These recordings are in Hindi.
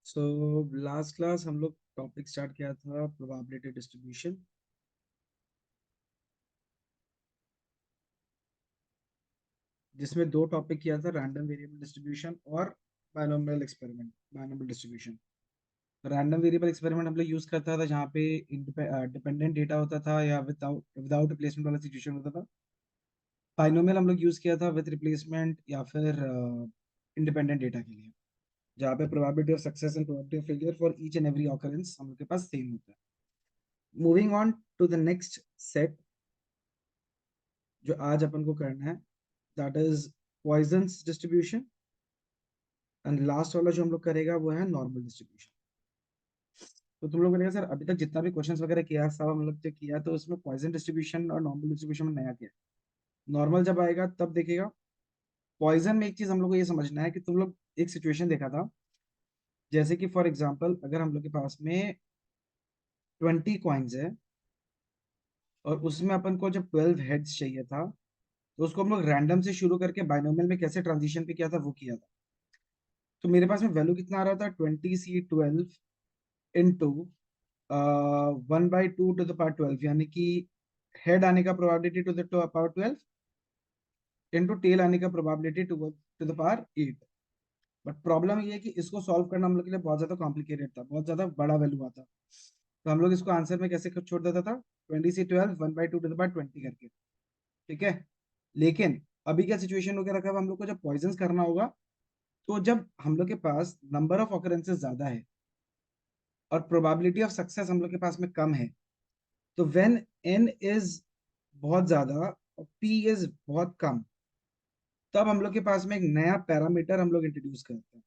सो लास्ट क्लास हम लोग टॉपिक स्टार्ट किया था प्रोबेबिलिटी डिस्ट्रीब्यूशन, जिसमें दो टॉपिक किया था, रैंडम वेरिएबल डिस्ट्रीब्यूशन और binomial experiment, binomial distribution. Random variable experiment हम लोग यूज करता था जहाँ पे डिपेंडेंट डेटा होता था या विदाउट विदाउट रिप्लेसमेंट वाला सिचुएशन होता था। बायनोमियल हम लोग यूज किया था विद रिप्लेसमेंट या फिर इंडिपेंडेंट डेटा के लिए, जहाँ पे probability of success and probability of failure for each and every occurrence हम लोग के पास सेम होता है। Moving on to the next set जो आज अपन को करना है, that is Poisson's distribution. And last वाला जो हम लोग करेगा वो है नॉर्मल डिस्ट्रीब्यूशन। तो तुम लोग बोलेगा सर अभी तक जितना भी क्वेश्चंस वगैरह किया सब हम लोग जो किया तो उसमें पॉइजन डिस्ट्रीब्यूशन और नॉर्मल डिस्ट्रीब्यूशन में नया किया। नॉर्मल जब आएगा तब देखेगा। पॉइजन में एक चीज हम लोग को ये समझना है कि तुम लोग एक सिचुएशन देखा था, जैसे कि फॉर एग्जाम्पल अगर हम लोग के पास में 20 कॉइन्स है और उसमें अपन को जब 12 हेड्स चाहिए था, तो उसको हम लोग रैंडम से शुरू करके बाइनोमियल में कैसे ट्रांजिशन पे किया था वो किया था। तो मेरे पास में वैल्यू कितना आ रहा था, 20C12 into 1/2 to the power 12, यानी कि हेड आने का probability to the power 12 into tail आने का probability to the power 8। But problem ये है कि इसको सॉल्व करना हम लोग के लिए बहुत ज्यादा कॉम्प्लिकेटेड था, बहुत ज्यादा बड़ा वैल्यू आता। तो हम लोग इसको आंसर में कैसे छोड़ देता था, 20C12 1/2 टू द पावर 20 करके। ठीक है। लेकिन अभी क्या सिचुएशन होकर रखा है, हम लोग को जब पॉइजन करना होगा तो जब हम लोग के पास नंबर ऑफ ऑकरेंसेस ज्यादा है और प्रोबेबिलिटी ऑफ सक्सेस हम लोग के पास में कम है, तो व्हेन n इज बहुत ज्यादा और p इज बहुत कम, तब हम लोग के पास में एक नया पैरामीटर हम लोग इंट्रोड्यूस करते हैं।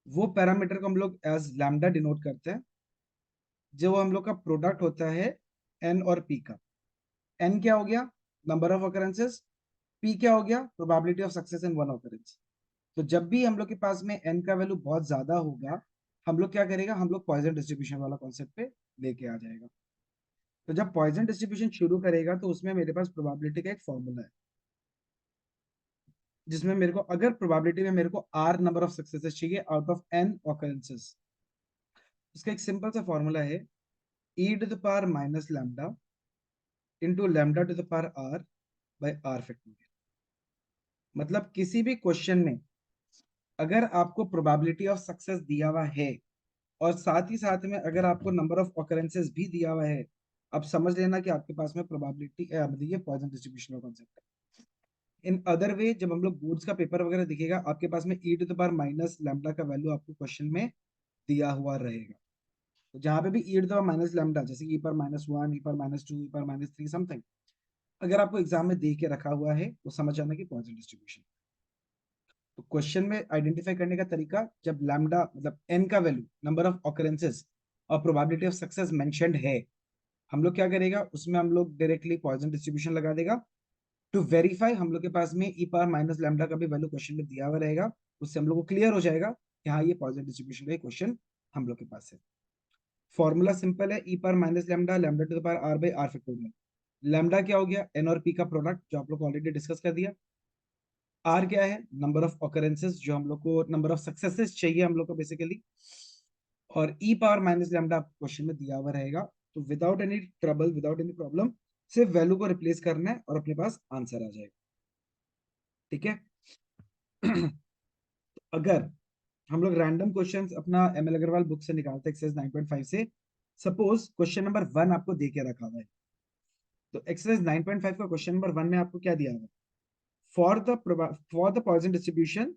वो पैरामीटर को हम लोग एज लैम्डा डिनोट करते हैं, जो हम लोग का प्रोडक्ट होता है n और p का। n क्या हो गया, नंबर ऑफ ऑकरेंसेस। p क्या हो गया, probability of success in one occurrence. तो जब भी हम लोग के पास में n का वैल्यू बहुत ज्यादा होगा, हम लोग क्या करेगा, हम लोग पॉइजन डिस्ट्रीब्यूशन वाला कॉन्सेप्ट पे लेके आ जाएगा। तो जब पॉइजन डिस्ट्रीब्यूशन शुरू करेगा तो उसमें मेरे पास प्रोबेबिलिटी का एक फॉर्मूला है, जिसमें मेरे को अगर प्रोबेबिलिटी में मेरे को r नंबर ऑफ सक्सेसेस चाहिए आउट ऑफ n ऑकरेंसेस, उसका एक सिंपल सा फॉर्मूला है, e to the power minus lambda into lambda to the power r by r factorial. मतलब किसी भी क्वेश्चन में अगर आपको प्रोबेबिलिटी ऑफ सक्सेस दिया हुआ है और साथ ही साथ में अगर आपको नंबर ऑफ ऑकरेंसेस भी दिया हुआ है, अब समझ लेना कि आपके पास में प्रोबेबिलिटी ये पॉइजन डिस्ट्रीब्यूशन का कॉन्सेप्ट है। इन अदर वे जब हम लोग बोर्ड्स का पेपर वगैरह दिखेगा, आपके पास में e to the power minus lambda का वैल्यू आपको क्वेश्चन में दिया हुआ रहेगा। तो जहां पे भी e to the power minus lambda, जैसे ई पर -1, ई पर -2, ई पर -3 समथिंग, अगर आपको एग्जाम में दे के रखा हुआ है तो समझ जाना कि पॉइजन डिस्ट्रीब्यूशन। तो क्वेश्चन में आइडेंटिफाई करने का तरीका, जब लैम्डा मतलब एन का वैल्यू, नंबर ऑफ ऑकरेंसेस और प्रोबेबिलिटी ऑफ सक्सेस मेंशन्ड है, हम लोग क्या करेगा, उसमें हम लोग डायरेक्टली पॉइजन डिस्ट्रीब्यूशन लगा देगा। टू वेरीफाई हम लोग के पास में ई पावर माइनस लैम्डा का भी वैल्यू क्वेश्चन में दिया हुआ रहेगा। उससे हम लोग को क्लियर हो जाएगा कि हाँ ये पॉइजन डिस्ट्रीब्यूशन का क्वेश्चन हम लोग के पास है। फॉर्मूला सिंपल है, e power minus lambda lambda to the power r by r factorial. Lambda क्या हो गया, एन और पी का प्रोडक्ट, जो आप लोग ऑलरेडी डिस्कस कर दिया। आर क्या है, नंबर ऑफ ऑकरेंसेस, जो हम लोग को नंबर ऑफ सक्सेसेस चाहिए हम लोग को बेसिकली। और ई पावर माइनस लैम्डा क्वेश्चन में दिया हुआ रहेगा। तो without any trouble, without any problem, सिर्फ वैल्यू को रिप्लेस करना है और अपने पास आंसर आ जाएगा। ठीक है। अगर हम लोग रैंडम क्वेश्चंस अपना एम एल अग्रवाल बुक से निकालते हैं एक्सरसाइज 9.5 से, सपोज क्वेश्चन नंबर 1 आपको दे के रखा हुआ है। तो एक्सरसाइज 9.5 का क्वेश्चन नंबर 1 में आपको क्या दिया हुआ है, for the Poisson distribution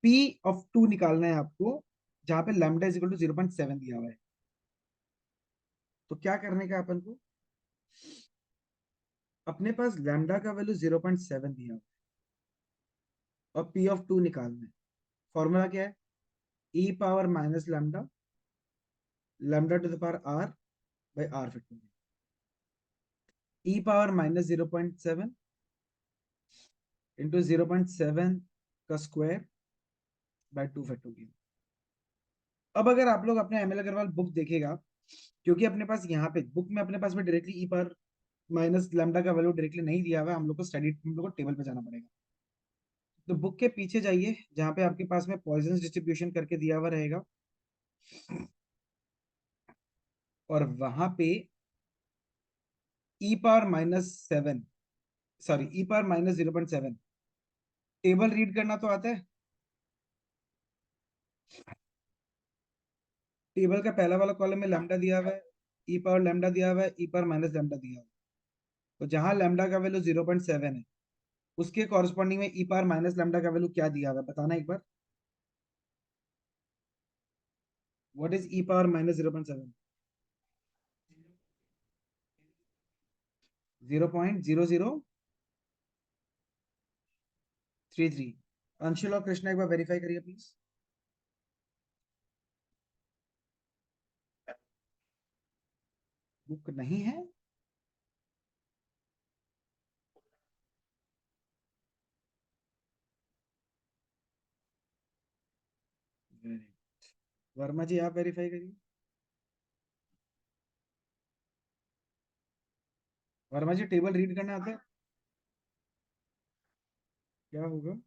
P of 2 निकालना है आपको, जहां पे लैम्डा इज इक्वल टू 0.7 दिया हुआ है। तो क्या करने का अपन को, अपने पास लैम्डा का वैल्यू 0.7 दिया हुआ है और पी ऑफ 2 निकालना है। फॉर्मूला क्या है, e power minus lambda lambda to the power r by r factorial. E power -0.7 into 0.7 का स्क्वायर बाय 2 फैक्टोरियल। अब अगर आप लोग अपने एमएल अग्रवाल बुक देखेगा, क्योंकि अपने पास यहाँ पे बुक में अपने पास में डायरेक्टली ई पावर माइनस लैम्डा का वैल्यू डायरेक्टली नहीं दिया हुआ है, हम लोग को टेबल पे जाना पड़ेगा। तो बुक के पीछे जाइए जहां पे आपके पास में पॉइजन डिस्ट्रीब्यूशन करके दिया हुआ रहेगा, और वहां पे e⁻⁻7, sorry e⁻−0.7 table read करना तो आता है। टेबल का पहला वाला कॉलम में लैम्डा दिया हुआ है, ई पावर लैम्डा दिया हुआ है, ई पावर माइनस लैम्डा दिया हुआ है। तो जहां लैम्डा का वैल्यू 0.7 है, उसके कॉरस्पॉन्डिंग में ई पावर माइनस लैम्डा का वैल्यू क्या दिया हुआ है, बताना एक बार। What is e⁻−0.7? 0.0033। अंशुल और कृष्णा एक बार वेरीफाई करिए प्लीज। बुक नहीं है। वर्मा जी आप वेरीफाई करिए। वर्मा जी टेबल रीड करना आता है? क्या होगा?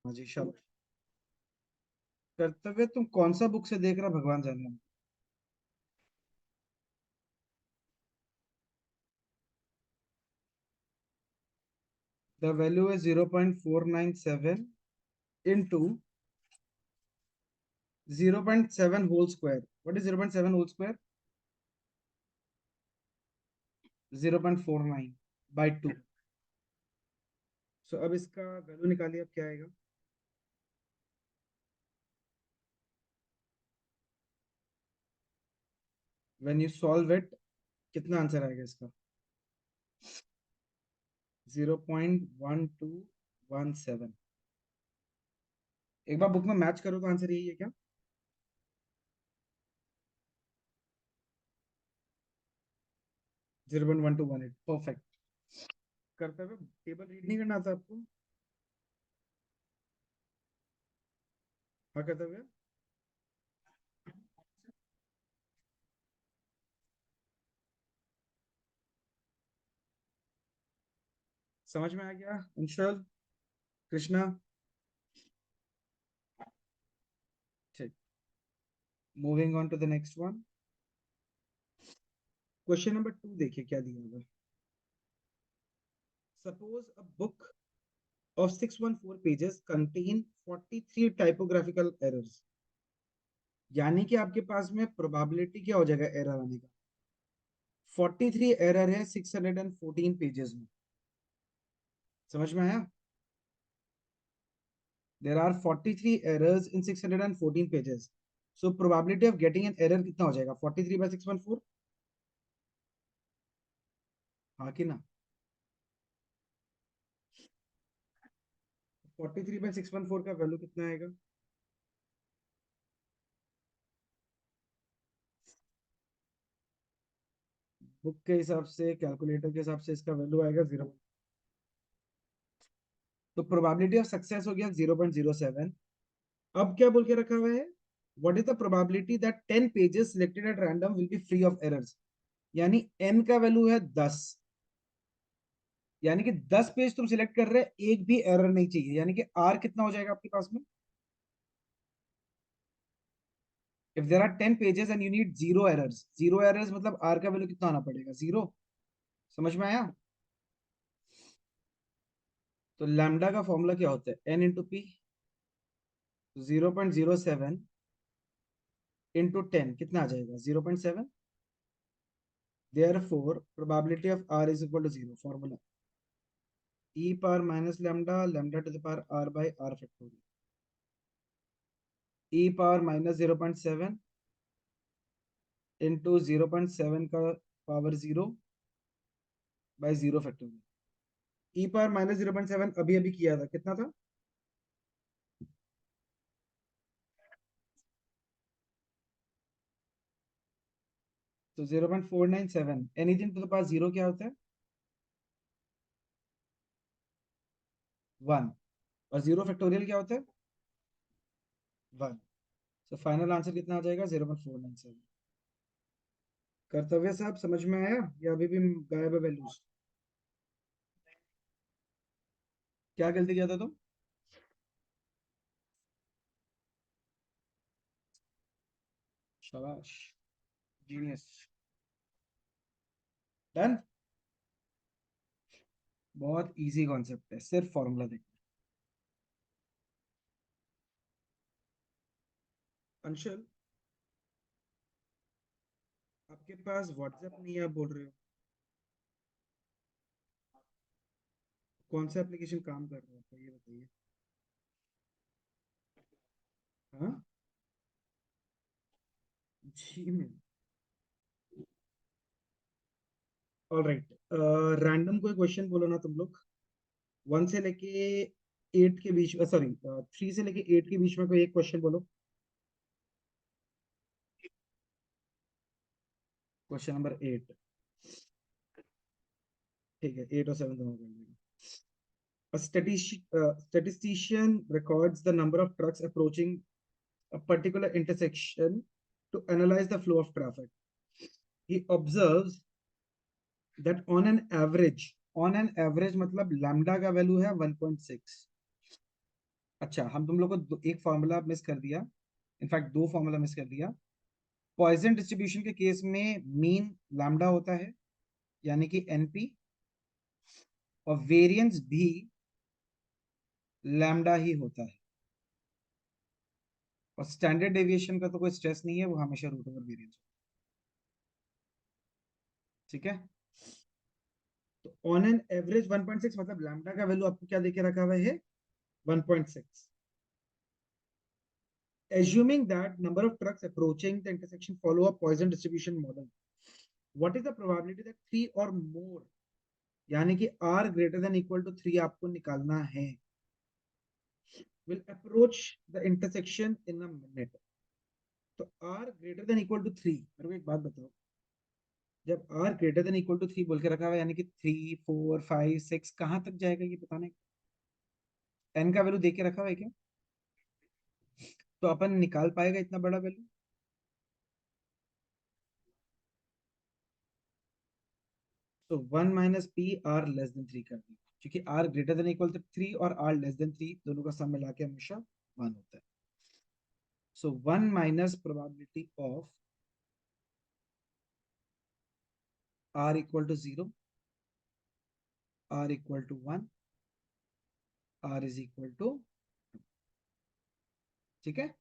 हाँ जी शाबाश। कर्तव्य तुम कौन सा बुक से देख रहा भगवान जाने। The value is 0.497 into 0.7 whole square. What is 0.7 whole square? 0.49 by 2. So अब इसका वैल्यू निकालिए, अब क्या आएगा? When you solve it, कितना आंसर आएगा इसका? 0.1217। एक बार बुक में मैच करो तो आंसर यही है क्या? 0.1218। परफेक्ट। कर्तव्य टेबल रीड नहीं करना था आपको? हाँ कर्तव्य। समझ में आ गया अंशुल, कृष्णा? ठीक। Moving on to the next one. Question number 2 देखिए क्या दिया हुआ है। Suppose a book of 614 pages contain 43 typographical errors। यानी कि आपके पास में प्रोबेबिलिटी क्या हो जाएगा एरर आने का? 43 एरर है 614 पेजेस में। समझ में आया? There are 43 errors in 614 pages, so probability of getting an error कितना हो जाएगा? 43 by 614। हाँ कि ना? 43 by 614 का वैल्यू कितना आएगा? बुक के हिसाब से, कैलकुलेटर के हिसाब से इसका वैल्यू आएगा 0। तो प्रोबेबिलिटी ऑफ सक्सेस हो गया 0.07। अब क्या बोल के रखा हुआ है? What is the probability that 10 pages selected at random will be free of errors. यानी n का वैल्यू है 10। यानी कि 10 पेज तुम सिलेक्ट कर रहे, एक भी एरर नहीं चाहिए, यानी कि r कितना हो जाएगा आपके पास में? If there are 10 pages and you need zero errors मतलब r का वैल्यू कितना आना पड़ेगा? 0। समझ में आया? तो लैम्डा का फॉर्मूला क्या होता है? n into P. 0.07 इंटू 10 कितना आ जाएगा? 0.7। Therefore probability of r is equal to 0। Formula e power minus lambda lambda to the power r by r factorial. e power minus 0.7 into 0.7 का power 0 by 0 factorial. e power minus 0.7 अभी अभी किया था, कितना था? तो 0.497 anything to the power zero क्या होता है? 1। और जीरो फैक्टोरियल क्या होता है? 1। तो फाइनल आंसर कितना आ जाएगा? 0.497। कर्तव्य साहब समझ में आया या अभी भी गायब है वैल्यूज? क्या गलती किया था तुम? शाबाश, जीनियस। डन। बहुत इजी कॉन्सेप्ट है, सिर्फ फॉर्मूला देखना। अंशुल, आपके पास व्हाट्सएप नहीं है, आप बोल रहे हो? कौन सा एप्लीकेशन काम कर रहा है, ये बताइए। हाँ, जीमेल। All right. रैंडम कोई क्वेश्चन बोलो ना तुम लोग। 1 से लेके 8 के बीच, सॉरी 3 से लेके 8 के बीच में कोई एक क्वेश्चन बोलो। Question number 8। ठीक है, 8 और 7 दोनों कर लेंगे। statistician records the number of trucks approaching a particular intersection to analyze the flow of traffic. He observes that on an average मतलब lambda का वैल्यू है 1.6। अच्छा, हम तुम लोग को एक फॉर्मूला मिस कर दिया, इनफैक्ट दो फॉर्मूला मिस कर दिया। पॉइजन डिस्ट्रीब्यूशन के केस में मीन लैम्डा होता है, यानी कि एनपी, और वेरिएंस भी लैम्डा ही होता है। और स्टैंडर्ड डेविएशन का तो कोई स्ट्रेस नहीं है, वो हमेशा रूट ओवर वेरिएंस। ठीक है, तो ऑन एन एवरेज 1.6 मतलब लैम्डा का वैल्यू आपको क्या देके रखा हुआ है? 1.6। assuming that number of trucks approaching the intersection follow a Poisson distribution model, what is the probability that 3 or more, यानी कि r greater than equal to 3 आपको निकालना है, will approach the intersection in a minute? तो r greater than equal to 3, मेरे को एक बात बताओ, जब r greater than equal to 3 बोल के रखा हुआ है, यानी कि 3 4 5 6 कहाँ तक जाएगा ये बताने? n का वैल्यू दे के रखा हुआ है क्या? तो अपन निकाल पाएगा इतना बड़ा वैल्यू? तो 1 minus P R less than 3 कर दी, क्योंकि R greater than equal to 3 और आर लेस देन 3 दोनों का सम मिला के हमेशा 1 होता है। So 1 minus probability of r equal to 0, are equal to 1, r is equal to, ठीक है।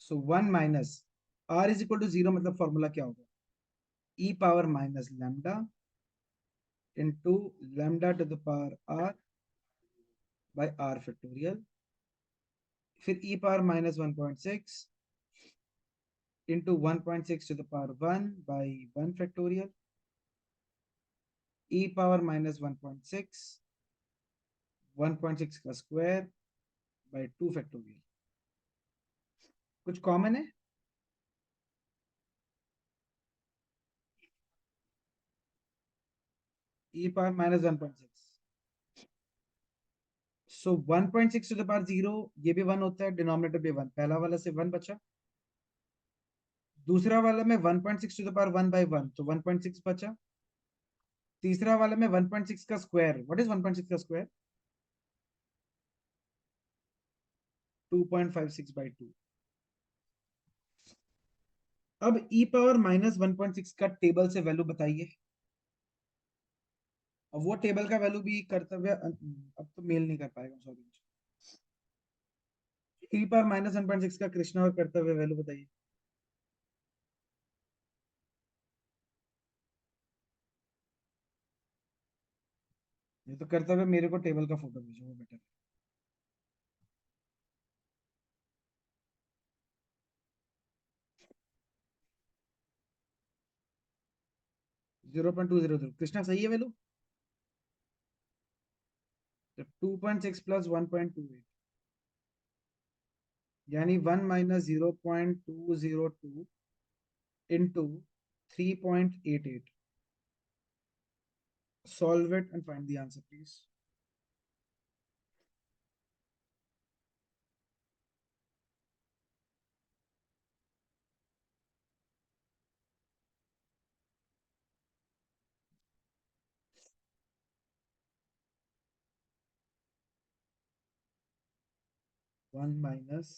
So 1 minus r is equal to 0 मतलब फॉर्मूला क्या होगा? E power minus lambda into lambda to the power r by r factorial, फिर e power minus 1.6 into 1.6 to the power 1 by 1 factorial, e power minus 1.6, 1.6 का स्क्वायर by 2 factorial। कुछ कॉमन है? e power minus 1.6, so 1.6 to the power 0, ये भी 1 होता है, डिनोमिनेटर भी 1, पहला वाला से 1 बचा, दूसरा वाला में 1.6 टू द पावर 1 बाई 1 तो 1.6 बचा, तीसरा वाला में 1.6 का स्क्वायर, व्हाट इज 1.6 का स्क्वायर? 2.56 बाई 2। अब e पावर माइनस 1.6 का टेबल से वैल्यू बताइए। अब वो टेबल का वैल्यू भी कर्तव्य अब तो मेल नहीं कर पाएगा, सॉरी। e पावर माइनस 1.6 का कृष्णा और कर्तव्य वैल्यू बताइए। ये तो कर्तव्य मेरे को टेबल का फोटो भेजो, वो बेटर है। 0.200 कृष्णा सही है वैल्यू? 2.6 प्लस 1.28, यानी 1 minus 0.202 into 3.88. Solve it and find the answer, please. One minus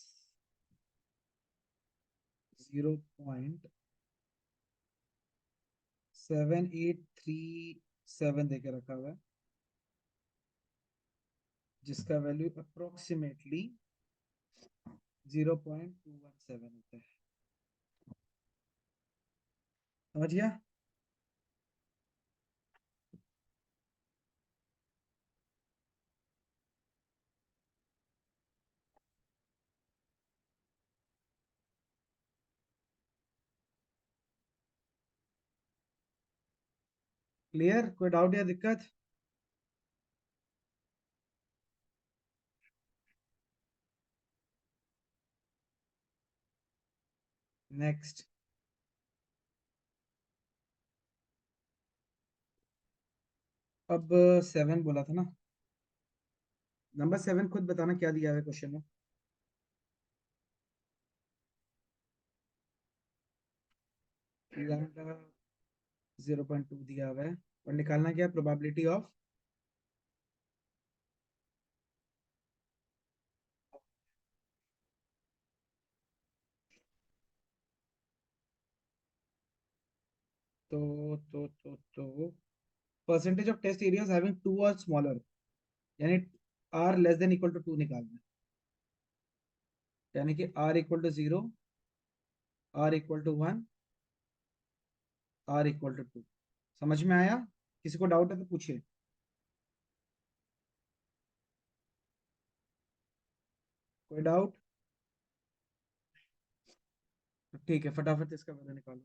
0.7837 देके रखा हुआ है, जिसका वैल्यू अप्रोक्सीमेटली 0.217 होता है। समझ गया? क्लियर? कोई डाउट या दिक्कत? नेक्स्ट। अब 7 बोला था ना, नंबर 7 खुद बताना क्या दिया है क्वेश्चन में। लैम्डा 0.2 दिया हुआ है और निकालना क्या, प्रोबेबिलिटी ऑफ तो percentage of test areas having 2 और स्मॉलर, यानी R less than equal to 2 निकालना है, यानी कि R equal to 0, are equal to 1, R equal to 2। समझ में आया? किसी को डाउट है तो पूछिए। कोई डाउट? तो ठीक है, फटाफट इसका वैल्यू निकालो।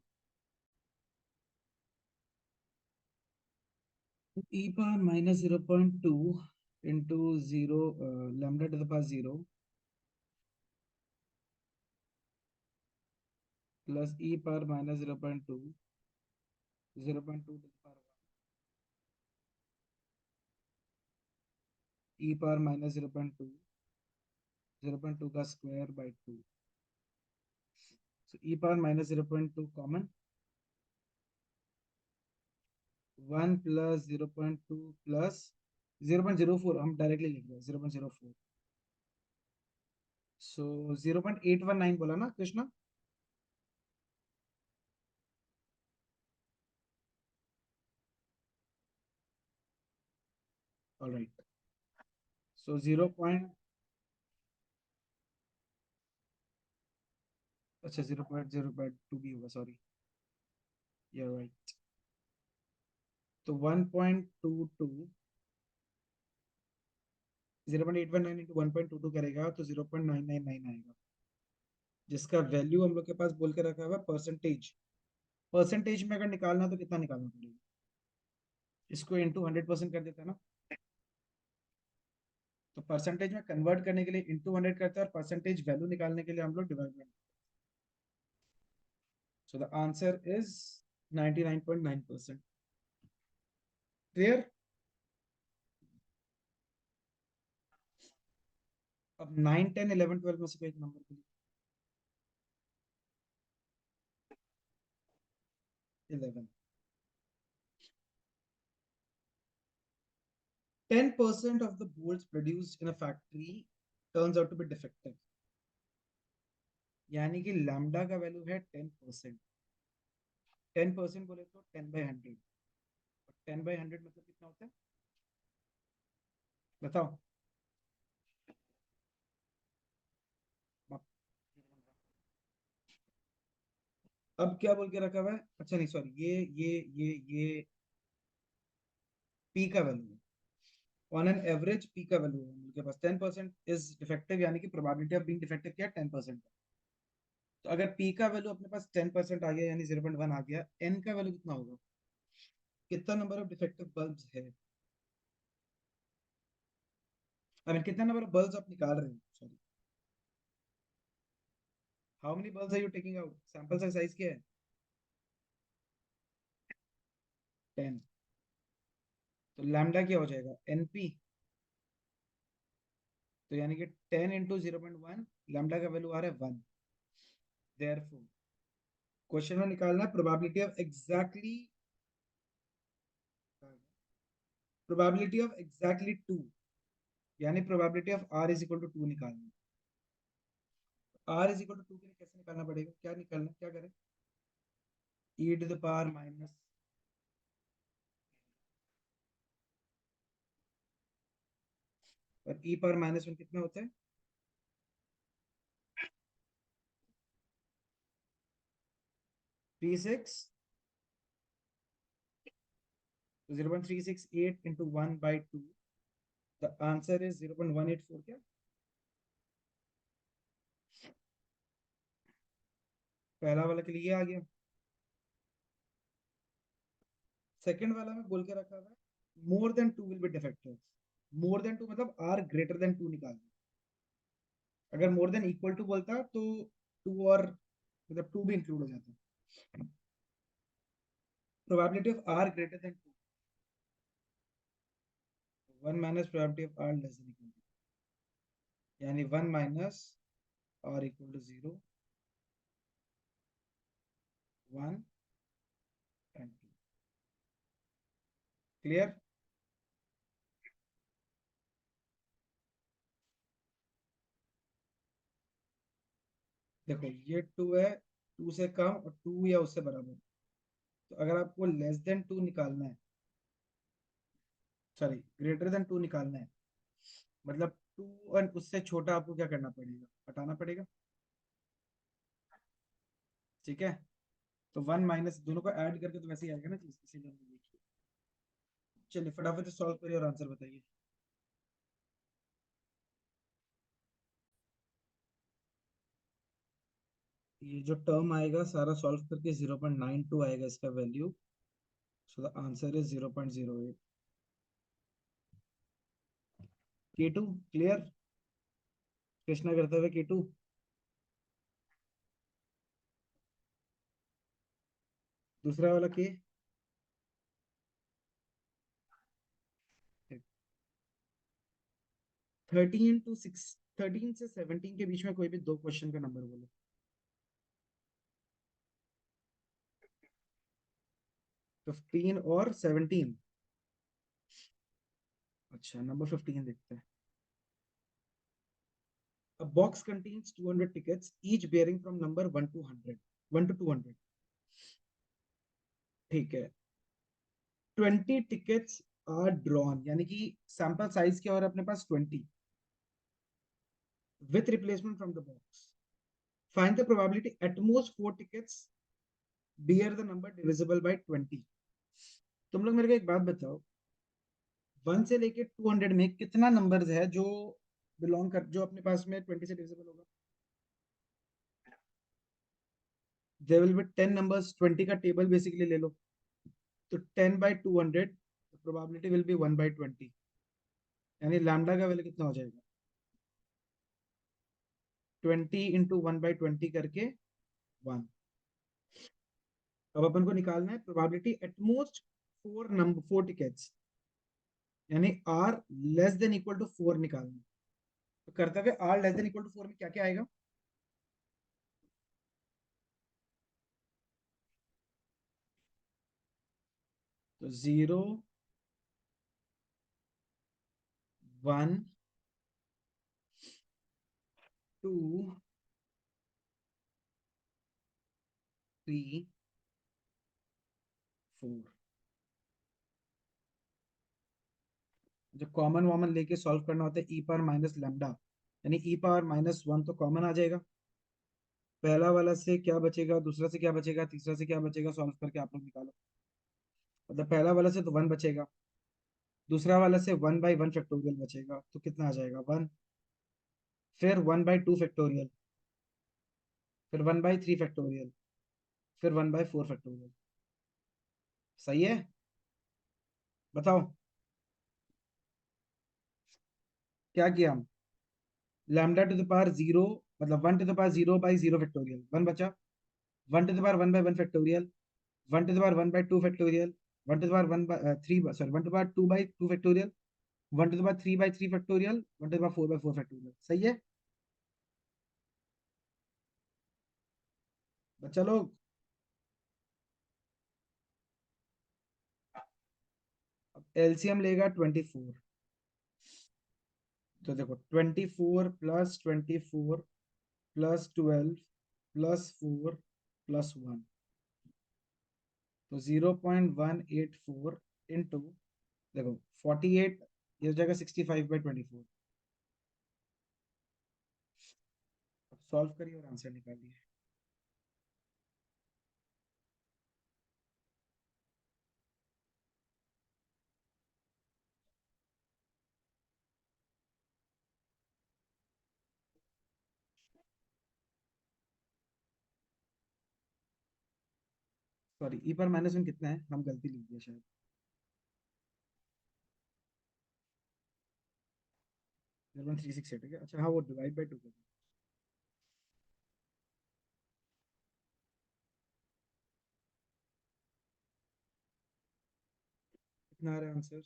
E power minus 0.2 into 0 lambda to the power 0 plus e power minus 0.2 0.2 to the power e power minus 0.2 0.2 का square by 2। so e power minus 0.2 common, 1 plus 0.2 plus 0.04, हम डायरेक्टली लिख रहे हैं 0.04। सो 0.819 बोला ना कृष्णा? ऑलराइट, सो 0 पॉइंट, अच्छा 0.0.2 भी होगा, सॉरी, यू राइट। तो 1.22 0.819 इंटू 1.22 करेगा तो 0.999 आएगा, जिसका वैल्यू हम लोग के पास बोल के रखा हुआ परसेंटेज। परसेंटेज में अगर निकालना तो कितना निकालना पड़ेगा? इसको इंटू 100% कर देता है ना, तो परसेंटेज में कन्वर्ट करने के लिए इंटू 100 करता है, और परसेंटेज वैल्यू निकालने के लिए हम लोग डिवाइड में। So the answer is 99.9%। Clear? अब 9 10 11 12 में से कोई एक नंबर के लिए। 11। 10% of the bolts produced in a factory turns out to be defective, यानी कि लैम्डा का वैल्यू है 10%। 10% बोले तो 10/100, 10/100 मतलब कितना होता है बताओ? अब क्या बोल के रखा हुआ है, अच्छा नहीं सॉरी, ये पी का वैल्यू है, ऑन एन एवरेज पी का वैल्यू है उनके पास। 10% इज डिफेक्टिव, यानी कि प्रोबेबिलिटी ऑफ बीइंग डिफेक्टिव क्या है, 10%। तो अगर पी का वैल्यू अपने पास 10% आ गया, यानी 0.1 आ गया, एन का वैल्यू कितना होगा, कितना नंबर ऑफ डिफेक्टिव बल्ब्स है, आई मीन कितना नंबर ऑफ बल्ब्स आप निकाल रहे हैं, sorry, how many bulbs are you taking out, sample size क्या है? 10, तो लैम्डा क्या हो जाएगा NP, तो यानी कि 10 इंटू 0.1, लैम्डा का वैल्यू आ रहा है 1। देयरफॉर क्वेश्चन में निकालना है प्रोबेबिलिटी ऑफ एग्जैक्टली 2, यानी probability of R is equal to 2 निकालना है। R इज इक्वल टू 2 के लिए कैसे निकालना पड़ेगा, क्या निकालना, क्या करें, e to the power minus, और e पावर -1 कितना होता है, 36, तो 0.368 into 1/2, द आंसर इज 0.184। क्या पहला वाला के लिए ये आ गया। सेकंड वाला में बोल के रखा हुआ है more than 2 will be defective. More than 2 मतलब आर ग्रेटर देन 2 निकालना। अगर मोर देन इक्वल टू बोलता तो 2 और मतलब 2 भी इंक्लूड हो जाता। Probability of R greater than 2, 1 minus probability of R less than equal to, यानी 1 minus R equal to 0, 1 and 2। Clear. देखो ये 2 है, 2 से कम और 2 या उससे बराबर, तो अगर आपको लेस देन 2 निकालना है, सॉरी ग्रेटर देन 2 निकालना है, मतलब 2 और उससे छोटा आपको क्या करना पड़ेगा, हटाना पड़ेगा। ठीक है, तो 1 माइनस दोनों को ऐड करके तो वैसे ही आएगा ना चीज, इसीलिए हमने देखी। चलिए फटाफट से सॉल्व करिए और आंसर बताइए। ये जो टर्म आएगा सारा सॉल्व करके 0.92 आएगा इसका value, so the answer is 0.08। K2 clear, Krishna करते हुए K2। दूसरा वाला K, 13 से 17 के बीच में कोई भी दो क्वेश्चन का नंबर बोलो। 15 और 17। अच्छा नंबर 15 देखते हैं। A box contains 200 tickets, each bearing from number 1 to 100, 1 to 200। ठीक है, 20 tickets are drawn, यानी कि सैंपल साइज क्या और अपने पास 20 with replacement from the box। Find the probability at most 4 tickets bear the number divisible by 20। तुम लोग मेरे को एक बात बताओ, 1 से लेके 200 में कितना नंबर्स है जो बिलोंग कर, जो अपने पास में 20 से डिविजिबल होगा। देयर विल बी 10 नंबर्स, 20 का टेबल बेसिकली ले लो, तो 10/200, प्रोबेबिलिटी विल बी 1/20, यानी लैम्डा का वैल्यू कितना हो जाएगा, 20 इंटू 1/20 करके 1। अब अपन को निकालना है प्रोबेबिलिटी एटमोस्ट 4 टिकट्स, यानी R less than equal to 4 निकालना है। तो करते हुए R less than equal to 4 में क्या क्या आएगा, तो 0, 1, 2, 3, 4। जो कॉमन वॉमन लेके सॉल्व करना होता है ई पावर माइनस लैम्डा, यानी ई पावर -1 तो कॉमन आ जाएगा। पहला वाला से क्या बचेगा, दूसरा से क्या बचेगा, तीसरा से क्या बचेगा, सॉल्व करके आप लोग निकालो। मतलब पहला वाला से तो 1 बचेगा, दूसरा वाला से 1/1 फैक्टोरियल बचेगा, तो कितना आ जाएगा 1, फिर 1/2 फैक्टोरियल, फिर 1/3 फैक्टोरियल, फिर 1/4 फैक्टोरियल। सही है, बताओ क्या किया हम। लैम्डा टू द पावर 0, मतलब 1 टू द पावर 0/0 फैक्टोरियल 1 बचा, 1 to the power 1/1 factorial, 1 to the power 1/2 factorial, 1 to the power 1 by 3 sorry 1 to the power 2 by 2 factorial, 1 to the power 3 by 3 factorial, 1 to the power 4 by 4 factorial। सही है बच्चा लोग? अब एलसीएम लेगा 24। तो देखो 24 प्लस 24 प्लस 12 प्लस 4 प्लस 1, तो 0.184 इंटू, देखो 48, ये हो जाएगा 65/24। अब सॉल्व करिए और आंसर निकालिए। सॉरी, ई पर -1 कितना है, हम गलती लिख दिया शायद। 0.368 है क्या? अच्छा हाँ, वो डिवाइड बाई 2 कर दो। कितना आ रहा है आंसर?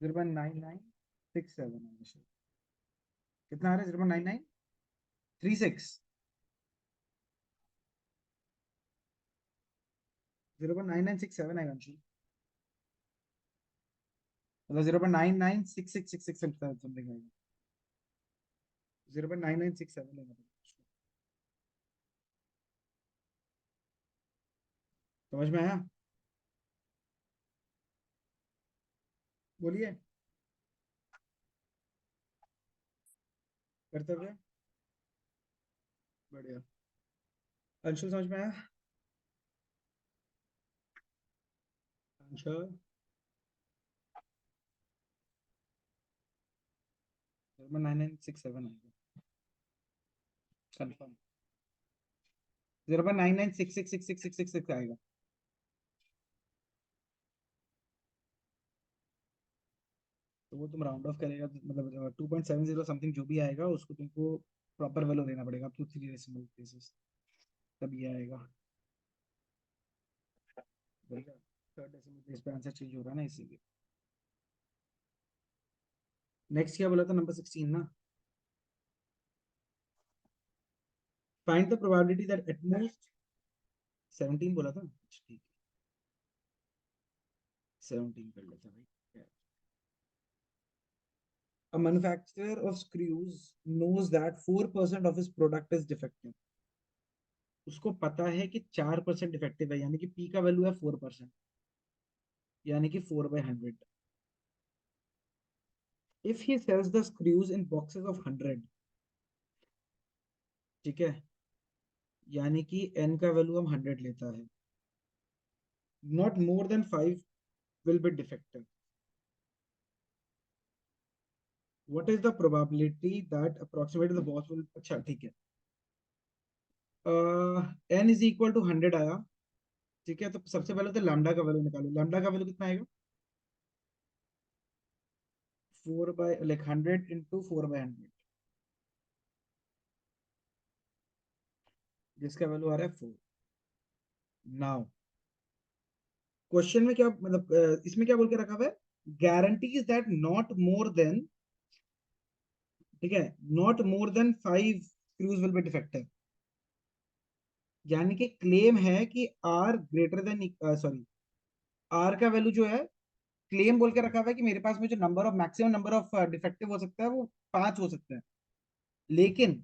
0.9967 आंसर। कितना आ रहा है? 0.9936। 0.9967 आएगा अंशु, मतलब 0.996666 समथिंग आएगा। 0.9967 लेना पड़ेगा। समझ में आया? बोलिए। कर्तव्य। बढ़िया। अंशु समझ में आया? अंशु 0.9967 आएगा कंफर्म। 0.99666666 आएगा। तो वो तुम राउंड ऑफ करेगा तो मतलब 2.70 समथिंग जो भी आएगा उसको तुमको प्रॉपर वैल्यू देना पड़ेगा, अप टू 3 डेसिमल प्लेसेस, तब ये आएगा। बढ़िया। थर्ड डेसिमल प्लेस पे आंसर चेंज हो रहा है ना, इसीलिए। नेक्स्ट क्या बोला था? नंबर 16 ना? Find the probability that at most 17 बोला था। अच्छा, ठीक है, 17 कर लेते हैं भाई। A manufacturer of screws knows that 4% of his product is defective. उसको पता है कि 4% डिफेक्टिव है, यानी कि पी का वैल्यू है 4%, यानी कि 4/100। If he sells the screws in boxes of 100, ठीक है, यानी कि एन का वैल्यू हम 100 लेता है, not more than 5 will be defective. What is the probability that approximate the box will, अच्छा ठीक है, एन इज इक्वल टू 100 आया, ठीक है, तो सबसे पहले तो लैम्डा का वैल्यू निकालो। लैम्डा का वैल्यू कितना आएगा? 4 बाय लाइक 100 इंटू 4/100, जिसका वैल्यू आ रहा है 4। नाउ क्वेश्चन में क्या मतलब, इसमें क्या बोल के रखा हुआ है? Guarantees that not more than, ठीक है, not more than 5 screws will be defective, यानी कि क्लेम है कि R greater than, sorry, R का वैल्यू जो है, क्लेम बोल के रखा हुआ है कि मेरे पास में जो number of maximum number of defective हो सकता है वो 5 हो सकता है, लेकिन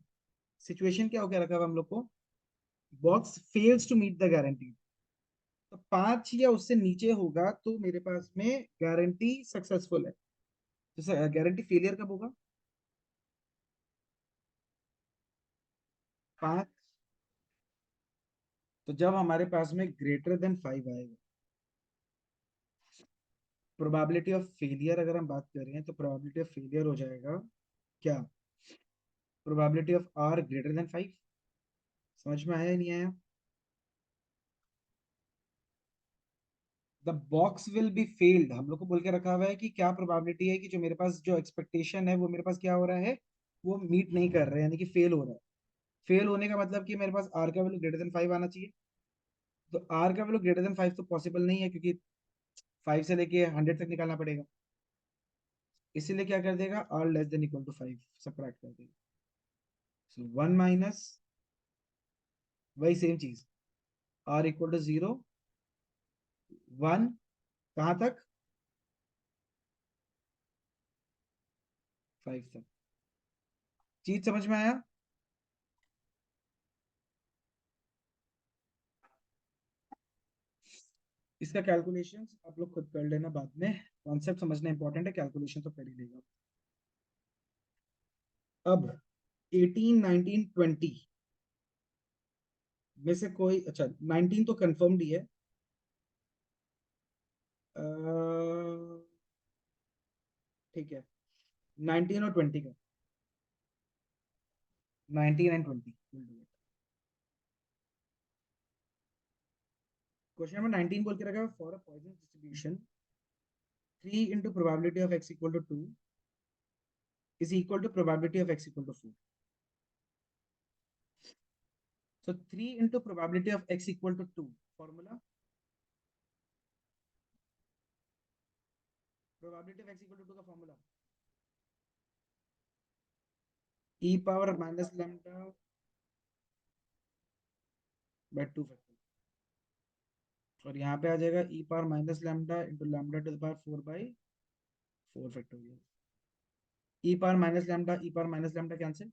सिचुएशन क्या हो गया रखा हुआ हम लोग को? Box fails to meet the guarantee, तो 5 या उससे नीचे होगा तो मेरे पास में गारंटी सक्सेसफुल है। तो गारंटी फेलियर कब होगा? 5, तो जब हमारे पास में ग्रेटर देन 5 आएगा। प्रोबेबिलिटी ऑफ फेलियर अगर हम बात कर रहे हैं तो प्रोबेबिलिटी ऑफ फेलियर हो जाएगा क्या? Probability of R greater than 5। समझ में आया या नहीं आया? The box will be failed, हम लोग को बोल के रखा हुआ है कि क्या प्रोबेबिलिटी है कि जो मेरे पास जो एक्सपेक्टेशन है वो मेरे पास क्या हो रहा है, वो मीट नहीं कर रहे हैं, यानी कि फेल हो रहा है। फेल होने का मतलब कि मेरे पास आर का वैल्यू ग्रेटर देन 5 आना चाहिए। तो आर का वैल्यू ग्रेटर देन 5 तो पॉसिबल नहीं है, क्योंकि 5 से लेके 100 तक निकालना पड़ेगा। इसीलिए क्या कर देगा, R less than equal to 5 subtract कर देगा। सो 1 माइनस, वही सेम चीज, आर इक्वल टू 0, 1, कहाँ तक, 5 तक। चीज समझ में आया? इसका कैलकुलेशन आप लोग खुद कर लेना बाद में, कॉन्सेप्ट समझना इंपॉर्टेंट है, कैलकुलेशन तो कर ही लेगा। अब 18, 19, 20 में से कोई, अच्छा 19 तो कंफर्म्ड ही है। ठीक है, 19 और 20 का, 19 and 20 will do it. Question number 19 बोल के रखा है, for a Poisson distribution 3 into probability of x equal to 2 is equal to probability of x equal to 4. So 3 into probability of x equal to 2 formula, probability of x equal to 2 का formula e power minus lambda by 2 factor, और यहाँ पे आ जाएगा e power minus lambda into lambda to the power 4 by 4 factorial। e power minus lambda, e power minus lambda cancel,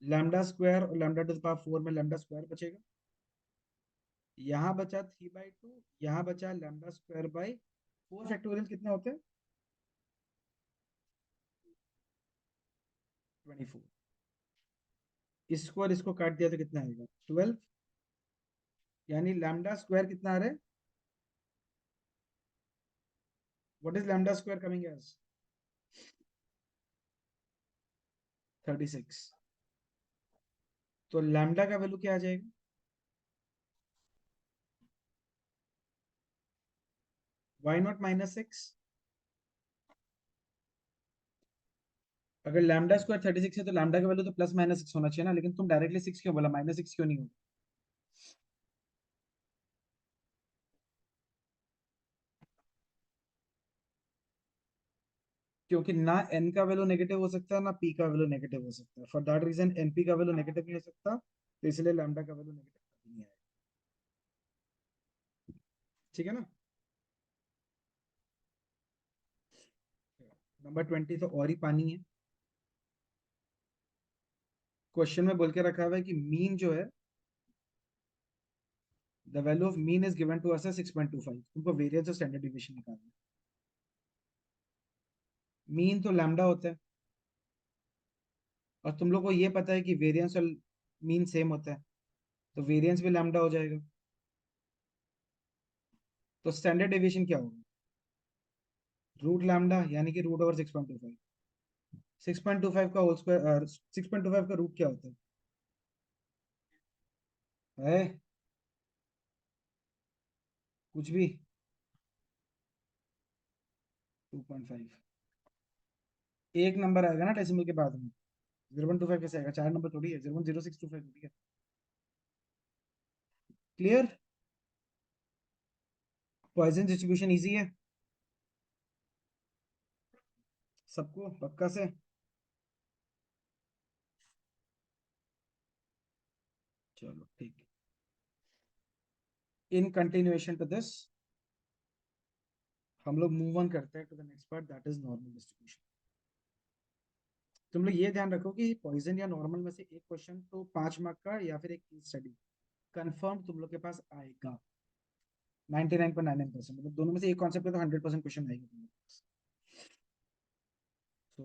lambda square और लैम्डा टू द पावर 4 में लैम्डा स्क्वायर बचेगा। यहाँ बचा 3/2, यहाँ बचा लैम्डा स्क्वायर बाई 4 फैक्टोरियल, कितने होते हैं, 24। इसको और इसको काट दिया तो कितना आएगा, 12। यानी लैम्डा स्क्वायर कितना आ रहा है, what is lambda square coming as, 36। तो लैम्डा का वैल्यू क्या आ जाएगा, वाई नॉट -6। अगर लैम्डा स्क्वायर 36 है तो लैम्डा का वैल्यू तो +-6 होना चाहिए ना, लेकिन तुम डायरेक्टली 6 क्यों बोला, -6 क्यों नहीं हो? क्योंकि ना n का वैल्यू नेगेटिव हो सकता है ना p का वैल्यू नेगेटिव हो सकता है, फॉर दैट रीजन np का वैल्यू नेगेटिव नहीं हो सकता, तो इसलिए लैम्डा का वैल्यू नेगेटिव नहीं आएगा। ठीक है ना? नंबर 20 तो और ही पानी है। क्वेश्चन में बोल के रखा हुआ है कि मीन जो है, the value of mean is given to us 6.25, तुमको वेरिएंस और स्टैंडर्ड डिविएशन निकालना है। मीन तो लैम्डा होता है, और तुम लोग को ये पता है कि वेरिएंस और मीन सेम होता है, तो वेरिएंस भी लैम्डा हो जाएगा। तो स्टैंडर्ड डेविएशन क्या होगा, रूट लैम्डा, यानी कि रूट ओवर 6.25। 6.25 का होल स्क्वायर, 6.25 का रूट क्या होता है कुछ भी, 2.5। एक नंबर आएगा ना डेसिमल के बाद में, 0.25 कैसे आएगा, 4 नंबर थोड़ी है, 0.0625 थोड़ी है। क्लियर? पॉइजन डिस्ट्रीब्यूशन इजी है सबको, पक्का से? चलो ठीक है, इन कंटिन्यूएशन टू दिस हम लोग मूव ऑन करते हैं to the next part, that is normal distribution. तुम लोग ये ध्यान रखो कि पॉइजन या नॉर्मल में से एक क्वेश्चन तो 5 मार्क का या फिर एक केस स्टडी कंफर्म तुम लोग के पास आएगा, 99.99%, मतलब दोनों में से एक कॉन्सेप्ट का तो 100% क्वेश्चन आएगा तुम लोग के पास। तो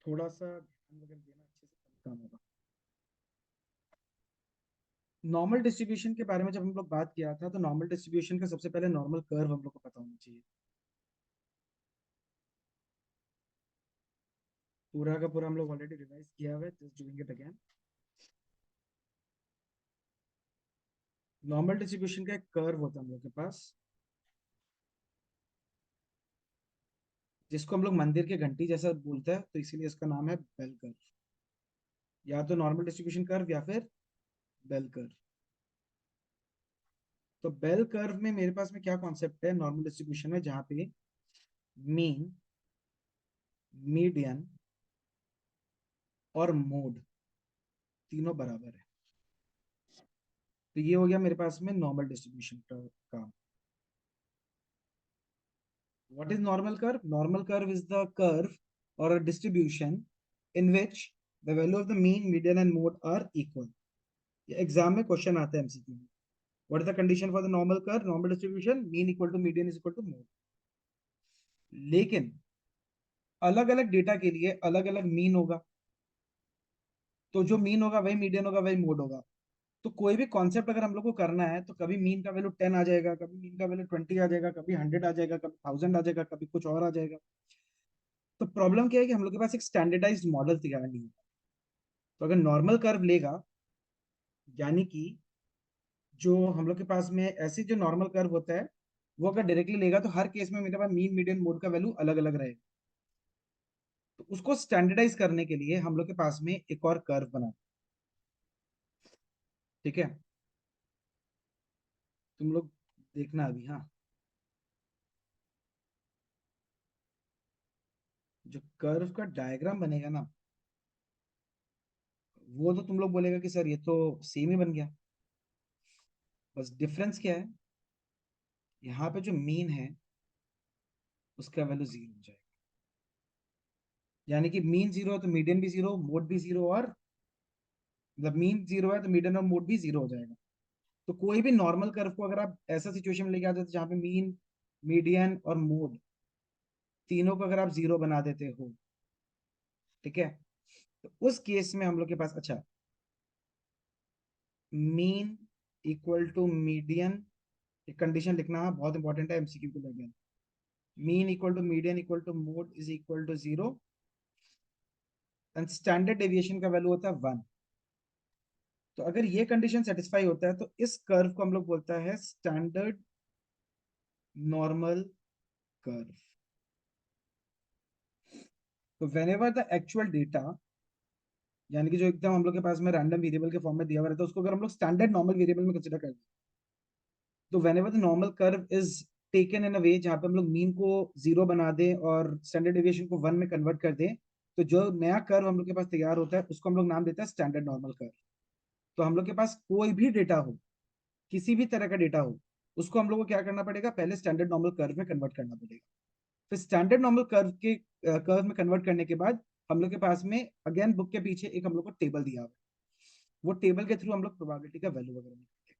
थोड़ा सा ध्यान वगैरह देना, अच्छे से काम होगा। नॉर्मल डिस्ट्रीब्यूशन के बारे में जब हम लोग बात किया था, तो नॉर्मल डिस्ट्रीब्यूशन का सबसे पहले नॉर्मल कर्व हम लोग को पता होना चाहिए। पूरा का पूरा हम लोग ऑलरेडी रिवाइज किया हुआ है, just doing it again. Normal distribution का एक कर्व होता है हम लोग के पास, जिसको हम लोग मंदिर के घंटी जैसा बोलते हैं, तो इसीलिए इसका नाम है बेल कर्व। या तो नॉर्मल डिस्ट्रीब्यूशन कर्व या फिर बेल कर्व। तो बेल कर्व में मेरे पास में क्या कॉन्सेप्ट है नॉर्मल डिस्ट्रीब्यूशन में, जहां पे मीन, मीडियन और मोड तीनों बराबर है। तो ये हो गया मेरे पास में नॉर्मल डिस्ट्रीब्यूशन का। What is normal curve? Normal curve is the curve or a distribution in which the value of the mean, median and mode are equal. ये एग्जाम में क्वेश्चन आता है एमसीक्यू में। What is the condition for the normal curve? Normal distribution mean equal to median is equal to mode. लेकिन अलग अलग डेटा के लिए अलग अलग मीन होगा, तो जो मीन होगा वही मीडियन होगा, वही मोड होगा। तो कोई भी कॉन्सेप्ट अगर हम लोग को करना है, तो कभी मीन का वैल्यू 10 आ जाएगा, कभी मीन का वैल्यू 20 आ जाएगा, कभी 100 आ जाएगा, कभी 1000 आ जाएगा, कभी कुछ और आ जाएगा। तो प्रॉब्लम क्या है कि हम लोग के पास एक स्टैंडर्डाइज्ड मॉडल तैयार नहीं है। तो अगर नॉर्मल कर्व लेगा, यानी कि जो हम लोग के पास में ऐसे जो नॉर्मल कर्व होता है, वो अगर डायरेक्टली लेगा तो हर केस में मेरे पास मीन, मीडियन, मोड का वैल्यू अलग अलग रहेगा। तो उसको स्टैंडर्डाइज करने के लिए हम लोग के पास में एक और कर्व बना। ठीक है, तुम लोग देखना अभी। हाँ, जो कर्व का डायग्राम बनेगा ना, वो तो तुम लोग बोलेगा कि सर ये तो सेम ही बन गया। बस डिफरेंस क्या है, यहाँ पे जो मीन है उसका वैल्यू जीरो हो जाएगा। यानी कि मीन जीरो है तो मीडियन भी जीरो, मोड भी जीरो, और मतलब मीन जीरो है तो मीडियन और मोड भी जीरो हो जाएगा। तो कोई भी नॉर्मल कर्व को अगर आप ऐसा सिचुएशन में लेके आते हो जहाँ पे मीन, मीडियन और मोड तीनों को अगर आप जीरो बना देते हो, ठीक है, तो उस केस में हम लोग के पास, अच्छा, मीन इक्वल टू मीडियन, एक कंडीशन लिखना बहुत इंपॉर्टेंट है एमसीक्यू के लिए। Mean equal to median equal to mode is equal to zero, and standard deviation का वैल्यू होता है 1। तो अगर ये कंडीशन सेटिस्फाई होता है तो इस कर्व को हम लोग बोलता है स्टैंडर्ड नॉर्मल कर्व। तो वेनेवर द एक्चुअल डेटा, यानी कि जो एकदम हम लोग के पास में रैंडम वेरिएबल के फॉर्म में दिया हुआ रहता है, उसको अगर हम लोग स्टैंडर्ड नॉर्मल वेरिएबल में कंसिडर करते हैं, तो whenever the normal curve is taken in a way जहां पे हम लोग मीन को जीरो बना दें और स्टैंडर्ड डेविएशन को 1 में कन्वर्ट कर दें, तो जो नया कर्व हम लोग के पास तैयार होता है उसको हम लोग नाम देते हैं स्टैंडर्ड नॉर्मल कर्व। तो हम लोग के पास कोई भी डेटा हो, किसी भी तरह का डेटा हो, उसको हम लोग को क्या करना पड़ेगा, पहले स्टैंडर्ड नॉर्मल कर्व में कन्वर्ट करना पड़ेगा। फिर स्टैंडर्ड नॉर्मल कर्व के कर्व में कन्वर्ट करने के बाद हम लोग के पास में अगेन बुक के पीछे एक हम लोग को टेबल दिया हुआ है। वो टेबल के थ्रू हम लोग प्रोबेबिलिटी का वैल्यू वगैरह निकालते हैं।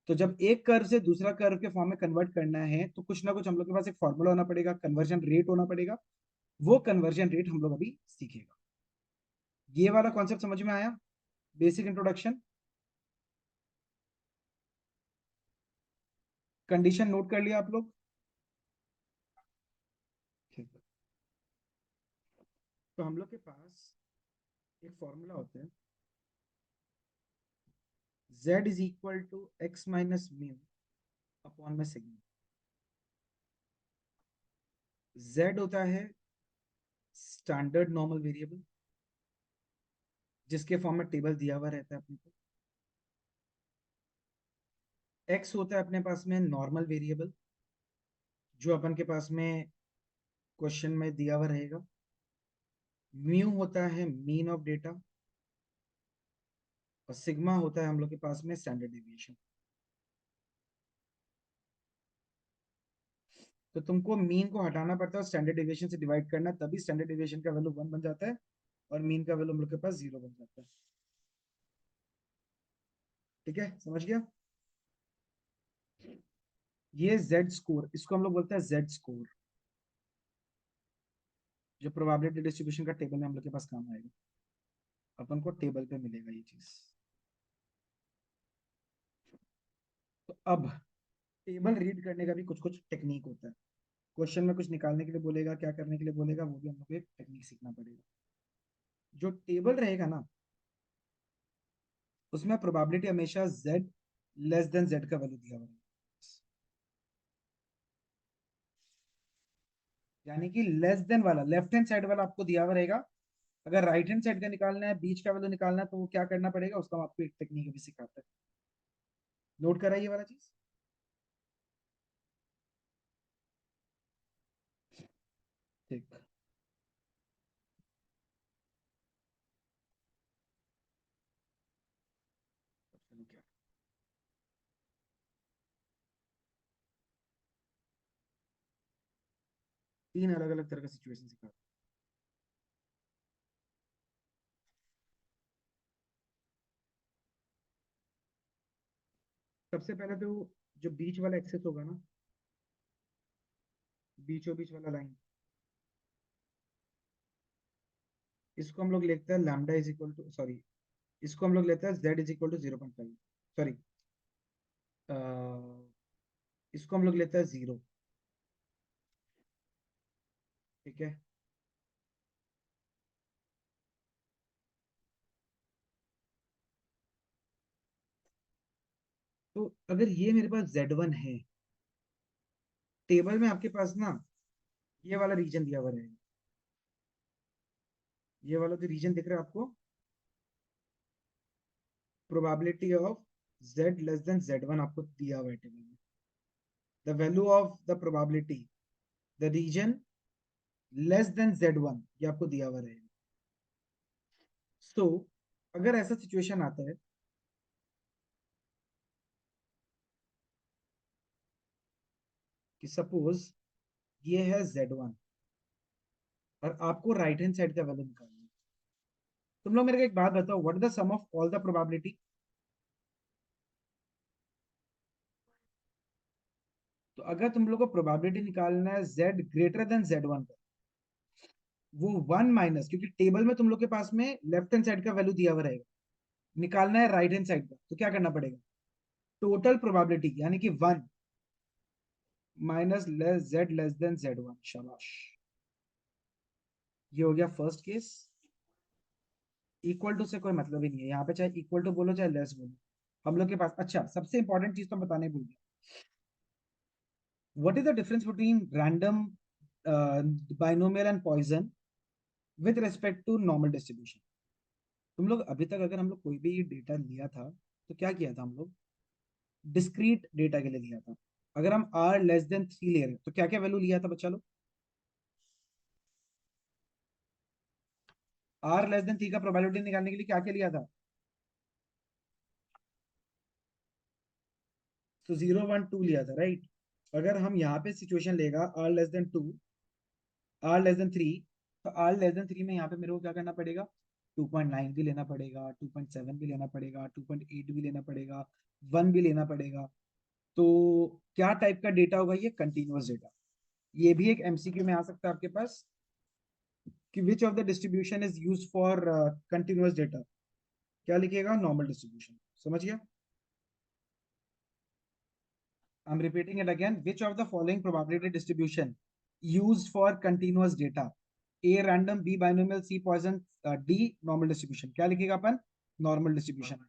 तो जब एक कर्व से दूसरा कर्व के फॉर्म में कन्वर्ट करना है, तो कुछ ना कुछ हम लोग के पास एक फॉर्मूला होना पड़ेगा, कन्वर्जन रेट होना पड़ेगा। वो कन्वर्जन रेट हम लोग अभी सीखेगा। ये वाला कॉन्सेप्ट समझ में आया? Basic introduction. कंडीशन नोट कर लिया आप लोग? ठीक है। तो हम लोग के पास एक फॉर्मूला होता है, z is equal to x minus mu upon में सिग्मा। z होता है स्टैंडर्ड नॉर्मल वेरिएबल, जिसके फॉर्म में टेबल दिया हुआ रहता है अपने को। x होता है अपने पास में नॉर्मल वेरिएबल, जो अपन के पास में क्वेश्चन में दिया हुआ रहेगा। म्यू होता है मीन ऑफ डेटा, और सिग्मा होता है हम लोग के पास में स्टैंडर्ड डेविएशन। तो तुमको मीन को हटाना पड़ता है, स्टैंडर्ड डेविएशन से डिवाइड करना, तभी स्टैंडर्ड डेविएशन का वैल्यू 1 बन जाता है और मीन का वैल्यू हम लोग के पास 0 बन जाता है। ठीक है, समझ गया? ये जेड स्कोर, इसको हम लोग बोलते हैं जेड स्कोर, जो प्रोबेबिलिटी डिस्ट्रीब्यूशन का टेबल में हम लोग के पास काम आएगा। अपन को टेबल पे मिलेगा ये चीज। तो अब टेबल रीड करने का भी कुछ कुछ टेक्निक होता है। क्वेश्चन में कुछ निकालने के लिए बोलेगा, क्या करने के लिए बोलेगा, वो भी हम लोग को एक टेक्निक सीखना पड़ेगा। जो टेबल रहेगा ना, उसमें प्रोबेबिलिटी हमेशा z लेस देन z का वैल्यू दिया हुआ है। यानी कि लेस देन वाला लेफ्ट हैंड साइड वाला आपको दिया हुआ रहेगा। अगर राइट हैंड साइड का निकालना है, बीच का वैल्यू निकालना है, तो वो क्या करना पड़ेगा, उसका हम आपको एक टेक्निक भी सिखाते हैं। नोट करा ये वाला चीज। ठीक। चलो क्या, तीन अलग अलग तरह का सिचुएशन सिखाते हैं। सबसे पहले तो जो बीच वाला एक्सेस होगा ना, बीचों बीच वाला लाइन, इसको हम लोग लिखते हैं lambda is equal to, sorry, इसको हम लोग लेते हैं z is equal to 0.5, sorry, इसको हम लोग लेते हैं 0। ठीक है। तो अगर ये मेरे पास z1 है, टेबल में आपके पास ना ये वाला रीजन दिया हुआ रहेगा। ये वाला जो रीजन दिख रहा है आपको, probability of z less than z1 आपको दिया हुआ है टेबल में। The value of the probability, the region less than z1, ये आपको दिया हुआ रहेगा। सो अगर ऐसा सिचुएशन आता है कि सपोज ये है z1 और आपको राइट हैंड साइड का वैल्यू निकालना है, तुम लोग मेरे को एक बात बताओ, what is the sum of all the probability. तो अगर तुम लोग को प्रोबेबिलिटी निकालना है z ग्रेटर देन z1 का, वो 1 क्योंकि टेबल में तुम लोग के पास में लेफ्ट हैंड साइड का वैल्यू दिया हुआ रहेगा, निकालना है राइट हैंड साइड का, तो क्या करना पड़ेगा, टोटल प्रोबेबिलिटी यानी कि 1 - z लेस देन z1। शाबाश। ये हो गया फर्स्ट केस। इक्वल टू से कोई मतलब ही नहीं है यहाँ पे, चाहे इक्वल टू बोलो चाहे लेस बोलो, हम लोग के पास। अच्छा, सबसे इंपॉर्टेंट चीज तो हम बताने भूल गए, what is the difference between random binomial and Poisson with respect to normal distribution. तुम लोग अभी तक अगर हम लोग कोई भी डेटा लिया था, तो क्या किया था हम लोग, डिस्क्रीट डेटा के लिए लिया था। अगर हम r <3 ले रहे हैं तो क्या क्या वैल्यू लिया था बच्चा लोग, r <3 का प्रोबेबिलिटी निकालने के लिए क्या क्या लिया था, तो 0 1 2 लिया था, राइट। अगर हम यहाँ पे सिचुएशन लेगा r <2, r <3, तो r <3 में यहाँ पे मेरे को क्या करना पड़ेगा, 2.9 भी लेना पड़ेगा, 2.7 भी लेना पड़ेगा, 2.8 भी लेना पड़ेगा, 1 भी लेना पड़ेगा। तो क्या टाइप का डेटा होगा ये, कंटिन्यूअस डेटा। ये भी एक एमसीक्यू में आ सकता है आपके पास कि which of the distribution is use for continuous data, क्या लिखिएगा, नॉर्मल डिस्ट्रीब्यूशन। समझ गया। I am repeating it again, which of the following probability distribution used for continuous data, A random, B binomial, C Poisson, D normal distribution. क्या लिखेगा अपन, नॉर्मल डिस्ट्रीब्यूशन।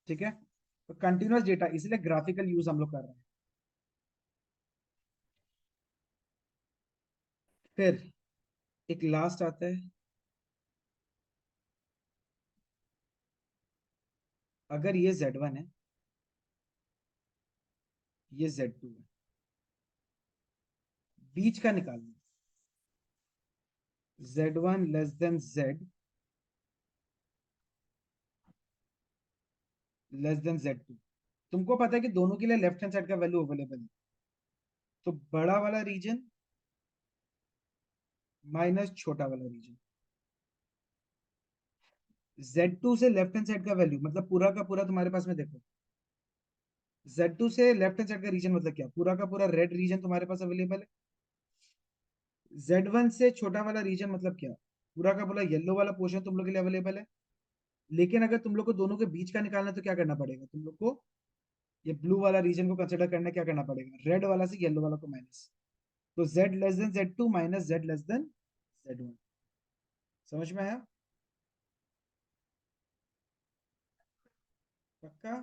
ठीक है। तो कंटिन्यूअस डेटा इसलिए ग्राफिकल यूज हम लोग कर रहे हैं। फिर एक लास्ट आता है, अगर ये z1 है, ये z2 है, बीच का निकालना, z1 less than z less then z2। तुमको पता है कि दोनों के लिए लेफ्ट हैंड साइड का वैल्यू अवेलेबल है, तो बड़ा वाला रीजन माइनस छोटा वाला रीजन, z2 से लेफ्ट हैंड साइड का वैल्यू मतलब पूरा का पूरा तुम्हारे पास में देखो, z2 से लेफ्ट हैंड साइड का रीजन मतलब क्या, पूरा का पूरा रेड रीजन तुम्हारे पास अवेलेबल है। z1 से छोटा वाला रीजन मतलब क्या, पूरा का पूरा येलो वाला पोर्शन तुम लोग के लिए अवेलेबल है। लेकिन अगर तुम लोग को दोनों के बीच का निकालना है, तो क्या करना पड़ेगा तुम लोग को, ये ब्लू वाला रीजन को कंसिडर करना, क्या करना पड़ेगा, रेड वाला से येलो वाला को माइनस। तो z less then z2 minus z less than z1। समझ में आया। पक्का,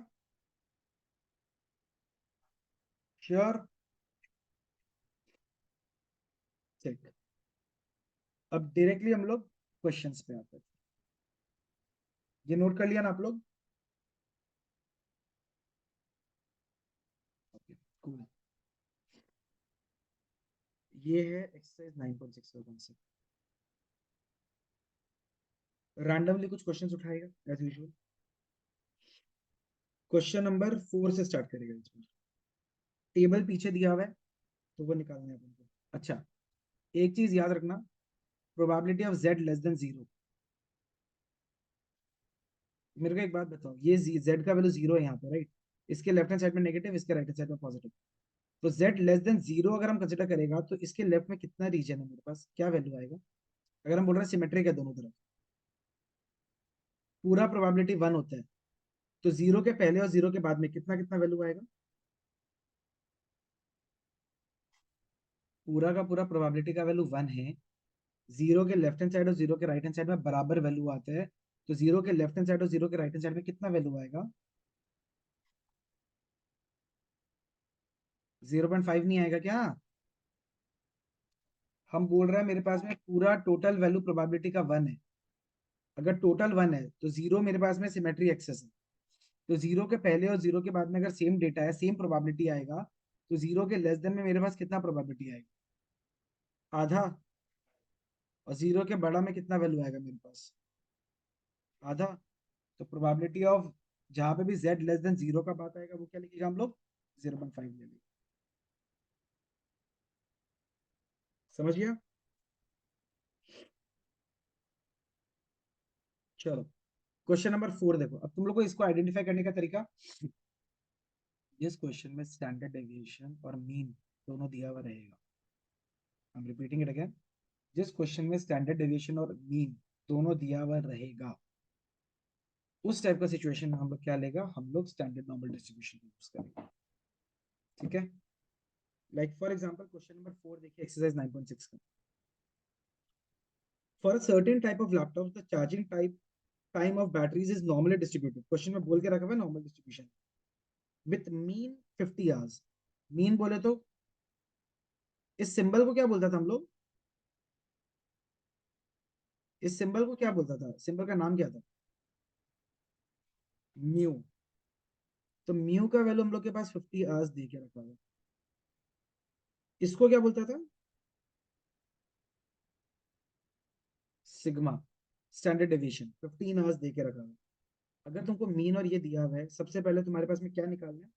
श्योर। ठीक, अब डायरेक्टली हम लोग क्वेश्चंस पे आते हैं। ये नोट कर लिया ना आप लोग? Okay, cool. ये है एक्सरसाइज 9.6 का कॉन्सेप्ट। रैंडमली कुछ क्वेश्चंस उठाएगा एज यूजुअल। क्वेश्चन नंबर 4 से स्टार्ट करेगा इसमें। टेबल पीछे दिया हुआ है तो वो निकालना है अपन को। अच्छा, एक चीज याद रखना, probability of z less then 0। मेरे को एक बात बताओ, ये z का वैल्यू 0 है यहाँ पे, राइट? इसके लेफ्ट हैंड साइड में नेगेटिव, इसके राइट हैंड साइड में पॉजिटिव। तो z लेस देन 0 अगर हम कंसिडर करेगा तो इसके लेफ्ट में कितना रीजन है, मेरे पास क्या वैल्यू आएगा? अगर हम बोल रहे हैं सिमेट्रिक है दोनों तरफ, पूरा प्रोबेबिलिटी 1 होता है, तो 0 के पहले और 0 के बाद में कितना कितना वैल्यू आएगा? पूरा का पूरा प्रोबेबिलिटी का वैल्यू 1 है। 0 के लेफ्ट हैंड साइड और 0 के राइट हैंड साइड में बराबर वैल्यू आते हैं, तो 0 के लेफ्ट हैंड साइड और 0 के राइट हैंड साइड में कितना वैल्यू आएगा? 0.5 नहीं आएगा क्या? हम बोल रहे हैं मेरे पास में पूरा टोटल वैल्यू प्रोबेबिलिटी का 1 है। अगर टोटल 1 है तो 0 मेरे पास में सिमेट्री एक्सेस है, तो 0 के पहले और 0 के बाद में अगर सेम डेटा है, सेम प्रोबेबिलिटी आएगा, तो 0 के लेस देन में मेरे पास कितना प्रोबेबिलिटी आएगा? आधा। और 0 के बड़ा में कितना वैल्यू आएगा मेरे पास? आधा। तो प्रोबेबिलिटी ऑफ जहां पे भी z लेस देन 0 का बात आएगा वो क्या लिखेगा हम लोग? 0.5 ले लेंगे। समझ गया? चलो, क्वेश्चन नंबर 4 देखो। अब तुम लोग को इसको आइडेंटिफाई करने का तरीका, जिस क्वेश्चन में स्टैंडर्ड डेविएशन और मीन दोनों दिया हुआ रहेगा, आई एम रिपीटिंग इट अगेन, जिस क्वेश्चन में स्टैंडर्ड डेविएशन और मीन दोनों दिया हुआ रहेगा, उस टाइप का सिचुएशन में हम लोग क्या लेगा? हम लोग स्टैंडर्ड नॉर्मल डिस्ट्रीब्यूशन यूज करेंगे। ठीक है? Like for example question number 4 देखिए, एक्सरसाइज 9.6 का। For a certain type of laptop the charging type time of batteries is normally distributed. Question में बोल के रखा हुआ है normal distribution with mean 50 hours. Mean बोले तो इस सिंबल को क्या बोलता था हम लोग? इस सिंबल को क्या बोलता था? सिंबल का नाम क्या था? म्यू। तो म्यू का वैल्यू हम लोग के पास 50 आवर्स दे के रखा हुआ। इसको क्या बोलता था? सिग्मा, स्टैंडर्ड डेविएशन 15 आवर्स दे के रखा हुआ। अगर तुमको मीन और ये दिया हुआ है, सबसे पहले तुम्हारे पास में क्या निकालना है?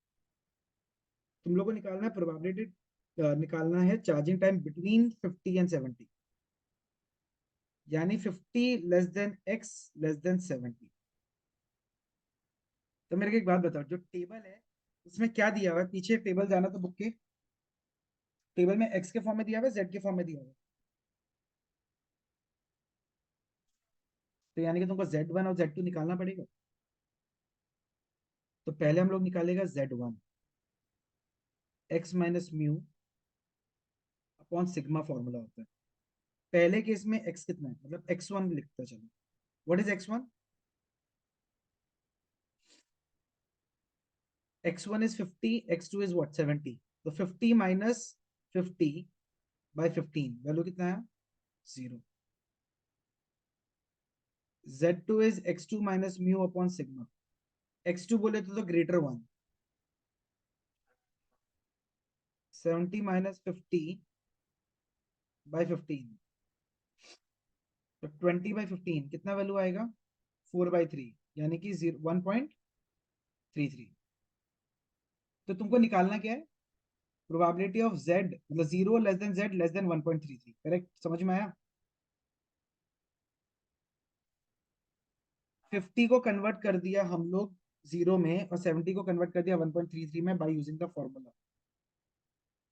तुम लोग को निकालना है प्रोबेबिलिटी, निकालना है चार्जिंग टाइम बिटवीन 50 एंड 70, यानी 50 less than x less than 70। तो मेरे को एक बात बताओ, जो टेबल है उसमें क्या दिया हुआ है? पीछे टेबल जाना तो बुक के टेबल में x के फॉर्म में दिया हुआ है, z के फॉर्म में दिया हुआ है। तो यानी कि तुमको z1 और z2 निकालना पड़ेगा। तो पहले हम लोग निकालेगा z1, x minus mu upon sigma formula होता है। पहले केस में x कितना है, मतलब x1 लिखता है। चलो, what is x1? x1 is 50, x2 is what, 70। तो 50 माइनस 50 बाय 15 वैल्यू कितना है? 0। z2 is x2 minus mu upon sigma. x2 बोले तो ग्रेटर वन, 70 माइनस 50 बाय 15, तो 20 बाय 15 कितना वैल्यू आएगा? 4/3, यानी कि 1.33। तो तुमको निकालना क्या है? प्रोबेबिलिटी ऑफ z, मतलब 0 less than z less then 1.33। Correct? समझ में आया? 50 को कन्वर्ट कर दिया हम लोग 0 में, और 70 को कन्वर्ट कर दिया 1.33 में बाय यूजिंग द फॉर्मूला।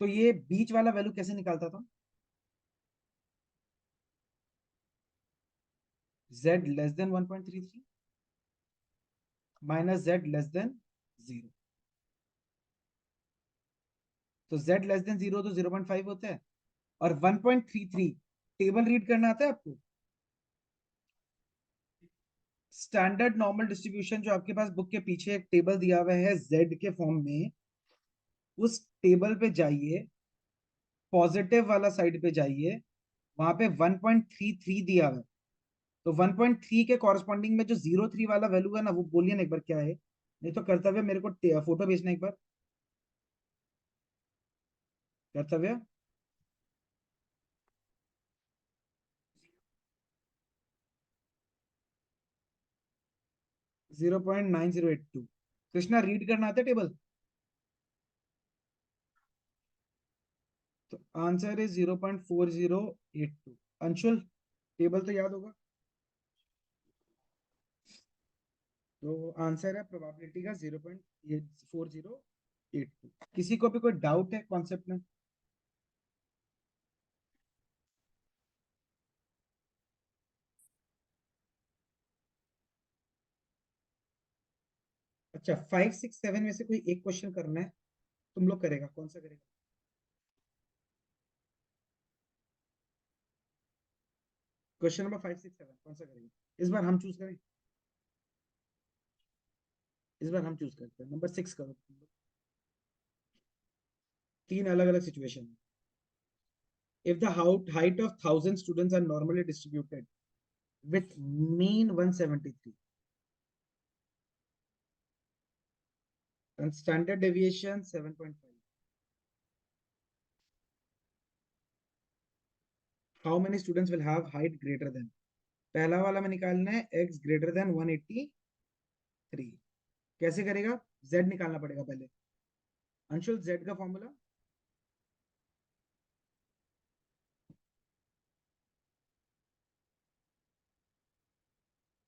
तो ये बीच वाला वैल्यू कैसे निकालता था? z less then 1.33 minus z less then 0। तो z लेस देन 0 तो 0.5 होता है, और 1.33 टेबल रीड करना आता है आपको? स्टैंडर्ड नॉर्मल डिस्ट्रीब्यूशन जो आपके पास बुक के पीछे एक टेबल दिया हुआ है z के फॉर्म में, उस टेबल पे जाइए, पॉजिटिव वाला साइड पे जाइए, वहां पे 1.33 दिया हुआ है। तो 1.3 के कॉरस्पॉन्डिंग में जो 0.3 वाला वैल्यू है ना, वो बोलिए ना एक बार क्या है। नहीं तो कर्तव्य मेरे को फोटो भेजना एक बार। कर्तव्य 0.9082। कृष्णा रीड करना आता है टेबल? तो आंसर इज 0.4082। अंशुल, टेबल तो याद होगा। तो आंसर है प्रोबेबिलिटी का 0.4082। किसी को भी कोई डाउट है कॉन्सेप्ट में? अच्छा, 5 6 7 में से कोई एक क्वेश्चन करना है। तुम लोग करेगा, कौन सा करेगा? क्वेश्चन नंबर 5 6 7 कौन सा करेंगे? इस बार हम चूज करें। इस बार हम चूज करते हैं, नंबर 6 करो तुम लोग। तीन अलग अलग situation. If the height of 1,000 students are normally distributed with mean 173 and standard deviation 7.5, how many students will have height greater than? पहला वाला में निकालना है x greater than 183। कैसे करेगा? z निकालना पड़ेगा पहले। अंशुल, z का formula?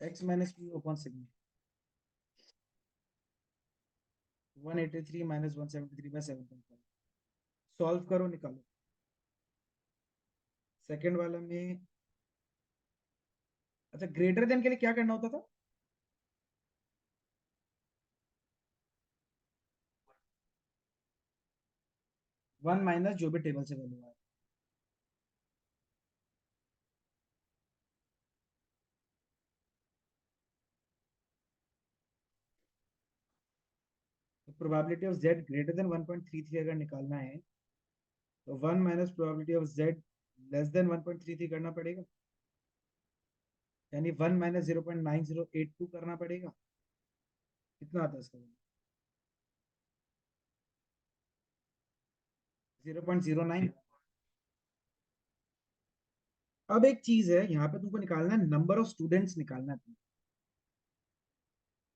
x minus p upon sigma। 183 minus 173 by 7.5। Solve करो, निकालो। सेकंड वाला में, अच्छा ग्रेटर देन के लिए क्या करना होता था? 1 माइनस जो भी टेबल से वैल्यू आया। तो probability of z greater then 1.33 अगर निकालना है, तो 1 minus probability of z less then 1.33 करना पड़ेगा। यानी 1 माइनस 0.9082 करना पड़ेगा। कितना आता है इसका? 0.09। अब एक चीज है यहाँ पे, तुमको निकालना है नंबर ऑफ स्टूडेंट्स निकालना है तुमको।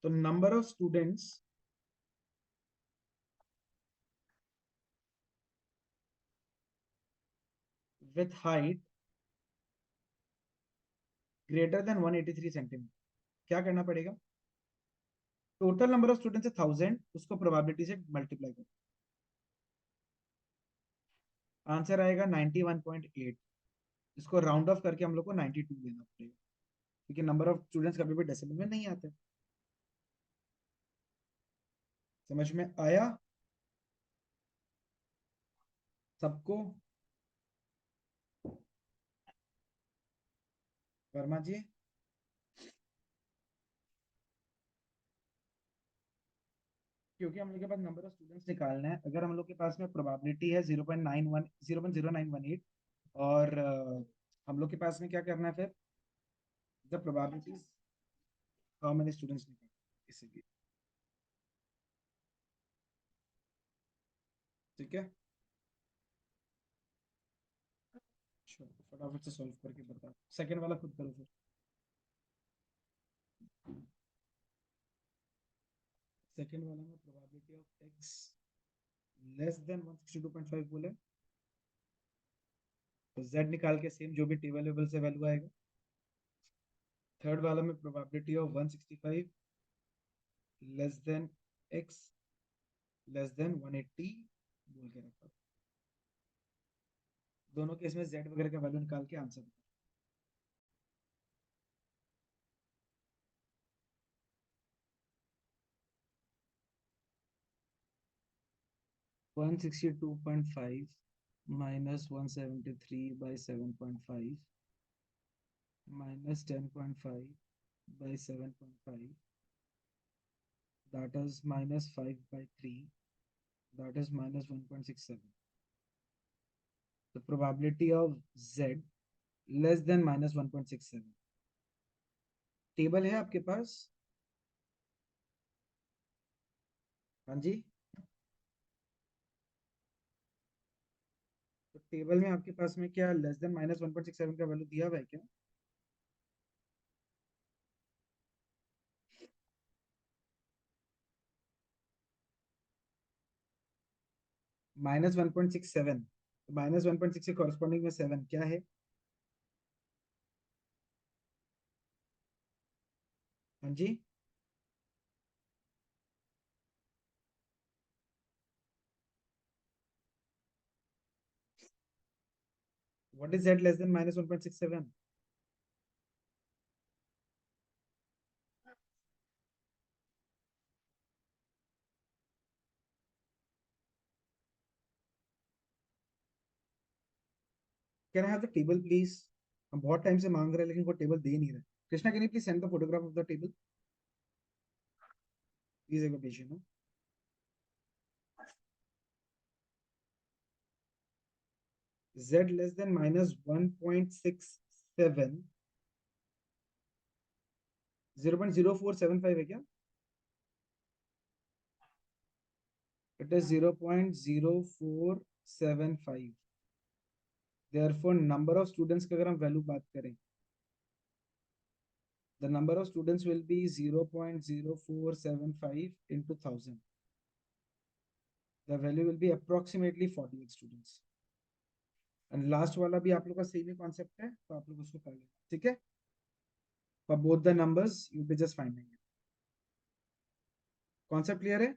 तो number of students with height greater than 183 centimetre, क्या करना पड़ेगा? टोटल नंबर ऑफ स्टूडेंट्स है 1000, उसको प्रोबेबिलिटी से मल्टीप्लाई करो। आंसर आएगा 91.8। इसको राउंड ऑफ करके हम लोग को 92 लेना पड़ेगा, क्योंकि नंबर ऑफ स्टूडेंट्स कभी भी डेसिमल में नहीं आते। समझ में आया सबको? वर्मा जी, क्योंकि हम लोग के पास नंबर ऑफ स्टूडेंट्स निकालना है, अगर हम लोग के पास में प्रोबेबिलिटी है 0.91 0.0918, और हम लोग के पास में क्या करना है फिर? The probabilities how many students निकाल, इसीलिए। ठीक है, चलो फटाफट से सॉल्व करके बता। सेकंड वाला खुद करो फिर। सेकंड वाला में probability of x less than 162.5 बोले, तो z निकाल के सेम जो भी टेबल वेबल से वैल्यू आएगा। थर्ड वाला में probability of 165 less than x less than 180 बोल के रखा। दोनों केस में z वगैरह का वैल्यू निकाल के answer. 162.5 minus 173 by 7.5 minus 10.5 by 7.5, that is minus 5 by 3, that is minus 1.67। the probability of z less than -1.67. Table है आपके पास? हाँ जी, तो टेबल में आपके पास में क्या लेस देन -1.67 का वैल्यू दिया हुआ है क्या? -1.67, -1.6 के कॉरेस्पॉन्डिंग में 7 क्या है? हाँ जी, what is z less than -1.67? Can I have the table please? हम बहुत टाइम से मांग रहे हैं लेकिन वो टेबल दे नहीं रहे. Krishna, can you please send the photograph of the table? Please एक पेशेंट. Z less than -1.67, 0.0475 है क्या? It is 0.0475. Therefore, number of students की अगर हम वैल्यू बात करें, the number of students will be 0.0475 into 1000. The value will be approximately 48 students. And last वाला भी आप लोग का सेम ही कॉन्सेप्ट है, तो आप लोग उसको कर लेना, ठीक है? For both the numbers, you'll be just finding it. Concept clear है?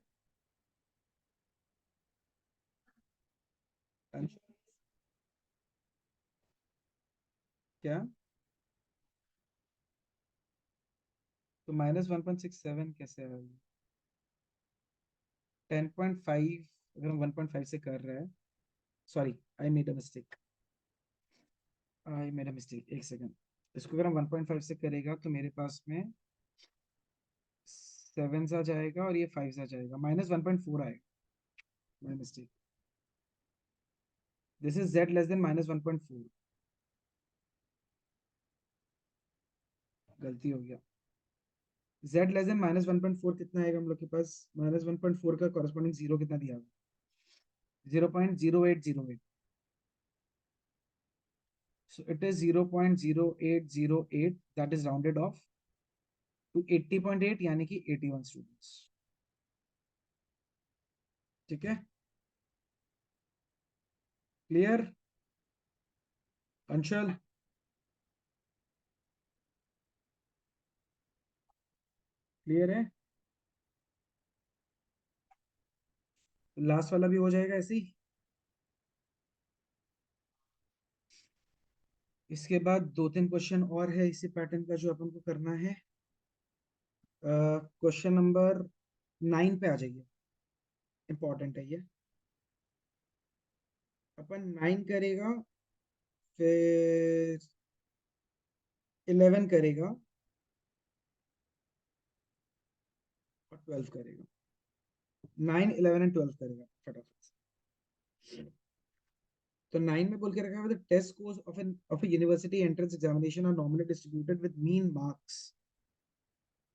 क्या? तो -1.67 कैसे है? 10.5 अगर हम 1.5 से कर रहे हैं, sorry, I made a mistake, एक सेकंड. इसको अगर हम 1.5 से करेगा तो मेरे पास में 7 आ जाएगा और ये 5 आ जाएगा, -1.4 आएगा. My mistake. This is z less then -1.4. गलती हो गया. z लेस देन -1.4 कितना आएगा हम लोग के पास? -1.4 का कॉरेस्पॉन्डिंग जीरो कितना दिया हुआ? 0.0808. So it is 0.0808, that is rounded off to 80.8, यानी कि 81 स्टूडेंट्स. ठीक है? क्लियर? अंशल, क्लियर है? लास्ट वाला भी हो जाएगा ऐसे ही. इसके बाद दो तीन क्वेश्चन और है इसी पैटर्न का जो अपन को करना है. क्वेश्चन नंबर 9 पे आ जाइए, इंपॉर्टेंट है ये. अपन 9 करेगा, फिर 11 करेगा और 12 करेगा. 9, 11 एंड 12 करेगा फटाफट से. तो 9 में बोल के रखा है, test scores of a university entrance examination are normally distributed with mean marks,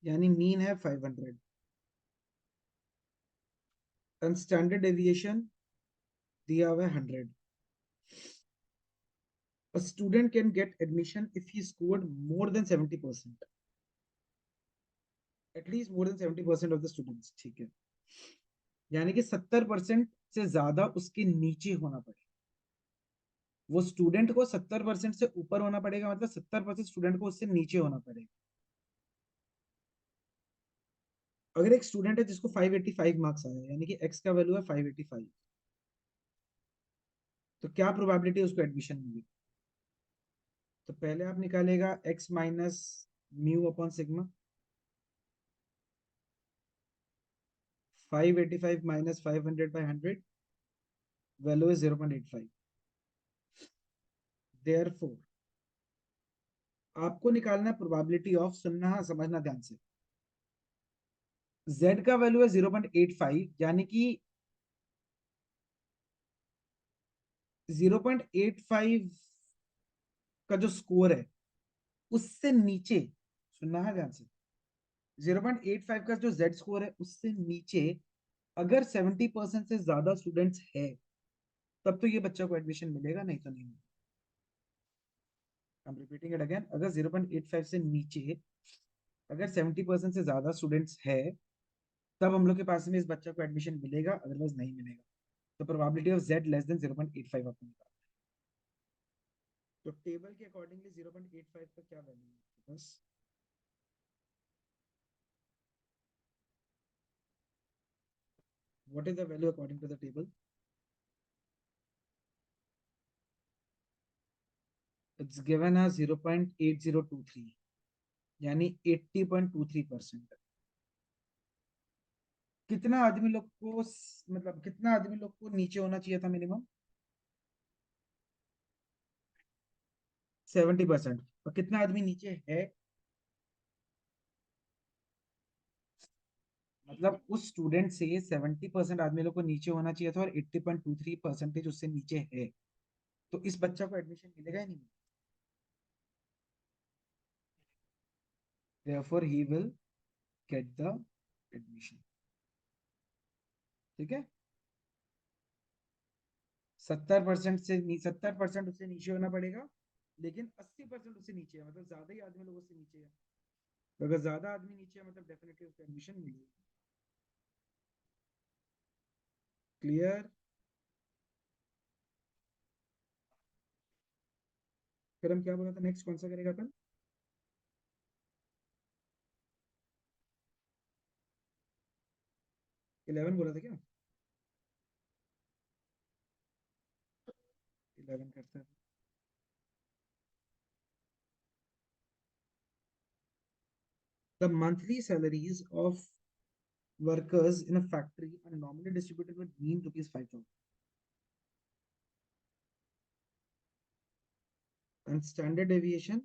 यानी मीन है 500 एंड स्टैंडर्ड डेविएशन दिया हुआ है 100. A student can get admission if he scored more than 70%. At least more than 70% of the students. ठीक है, यानी कि 70% से ज्यादा उसके नीचे होना पड़े. वो स्टूडेंट को 70% से ऊपर होना पड़ेगा, मतलब 70% स्टूडेंट को उससे नीचे होना पड़ेगा. अगर एक स्टूडेंट है जिसको 585 मार्क्स आया, यानी कि एक्स का वैल्यू है 585, तो क्या प्रोबेबिलिटी है उसको एडमिशन मिलेगी? तो पहले आप निकालेगा x minus mu upon sigma. 585 minus 500/100, value is 0.85. Therefore आपको निकालना है प्रोबेबिलिटी ऑफ, सुनना, समझना ध्यान से. z का वैल्यू है 0.85, यानी कि 0.85 का जो स्कोर है उससे नीचे, सुनना है ध्यान से, 0.85 का जो जेड स्कोर है उससे नीचे अगर 70% से ज्यादा स्टूडेंट्स है तब तो ये बच्चा को एडमिशन मिलेगा, नहीं तो नहीं मिलेगा। I'm repeating it again, अगर 0.85 से नीचे अगर 70% से ज्यादा स्टूडेंट्स है तब हम लोग के पास में इस बच्चा को एडमिशन मिलेगा, अदरवाइज नहीं मिलेगा। तो probability of z less then 0.85 आपको निकालना है। तो टेबल के अकॉर्डिंगली 0.85 का क्या वैल्यू है बस, what is the value according to the table? It's given as 0.8023, यानी 80.23%। कितना आदमी लोग को मतलब कितना आदमी लोग को नीचे होना चाहिए था मिनिमम? 70%। और कितना आदमी नीचे है? मतलब उस स्टूडेंट से 70% आदमी लोग को नीचे होना चाहिए था और 80.23% उससे नीचे है, तो इस बच्चा को एडमिशन मिलेगा ही नहीं। therefore he will get the admission। ठीक है, 70% से 70% उससे नीचे होना पड़ेगा, लेकिन 80% उससे नीचे है, मतलब ज्यादा ही आदमी लोग उससे नीचे है। तो अगर ज्यादा आदमी नीचे है मतलब डेफिनेटली उसको एडमिशन मिलेगी। क्लियर? फिर हम क्या बोला था, नेक्स्ट कौन सा करेगा अपन? 11 बोला था क्या? 11 करते हैं। The monthly salaries of workers in a factory are normally distributed with mean rupees 5,000 and standard deviation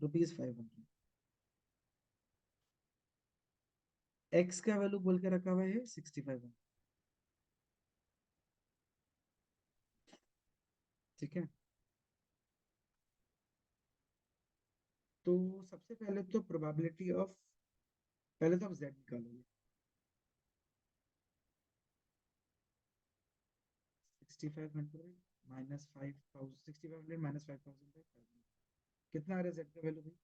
rupees 500। x का वैल्यू बोल के रखा हुआ है 65। ठीक है, तो सबसे पहले तो प्रोबेबिलिटी ऑफ, पहले तो आप z निकालोगे। 6500 माइनस 5000, 6500 माइनस 5000 कितना आ रहा है z का वैल्यू भाई?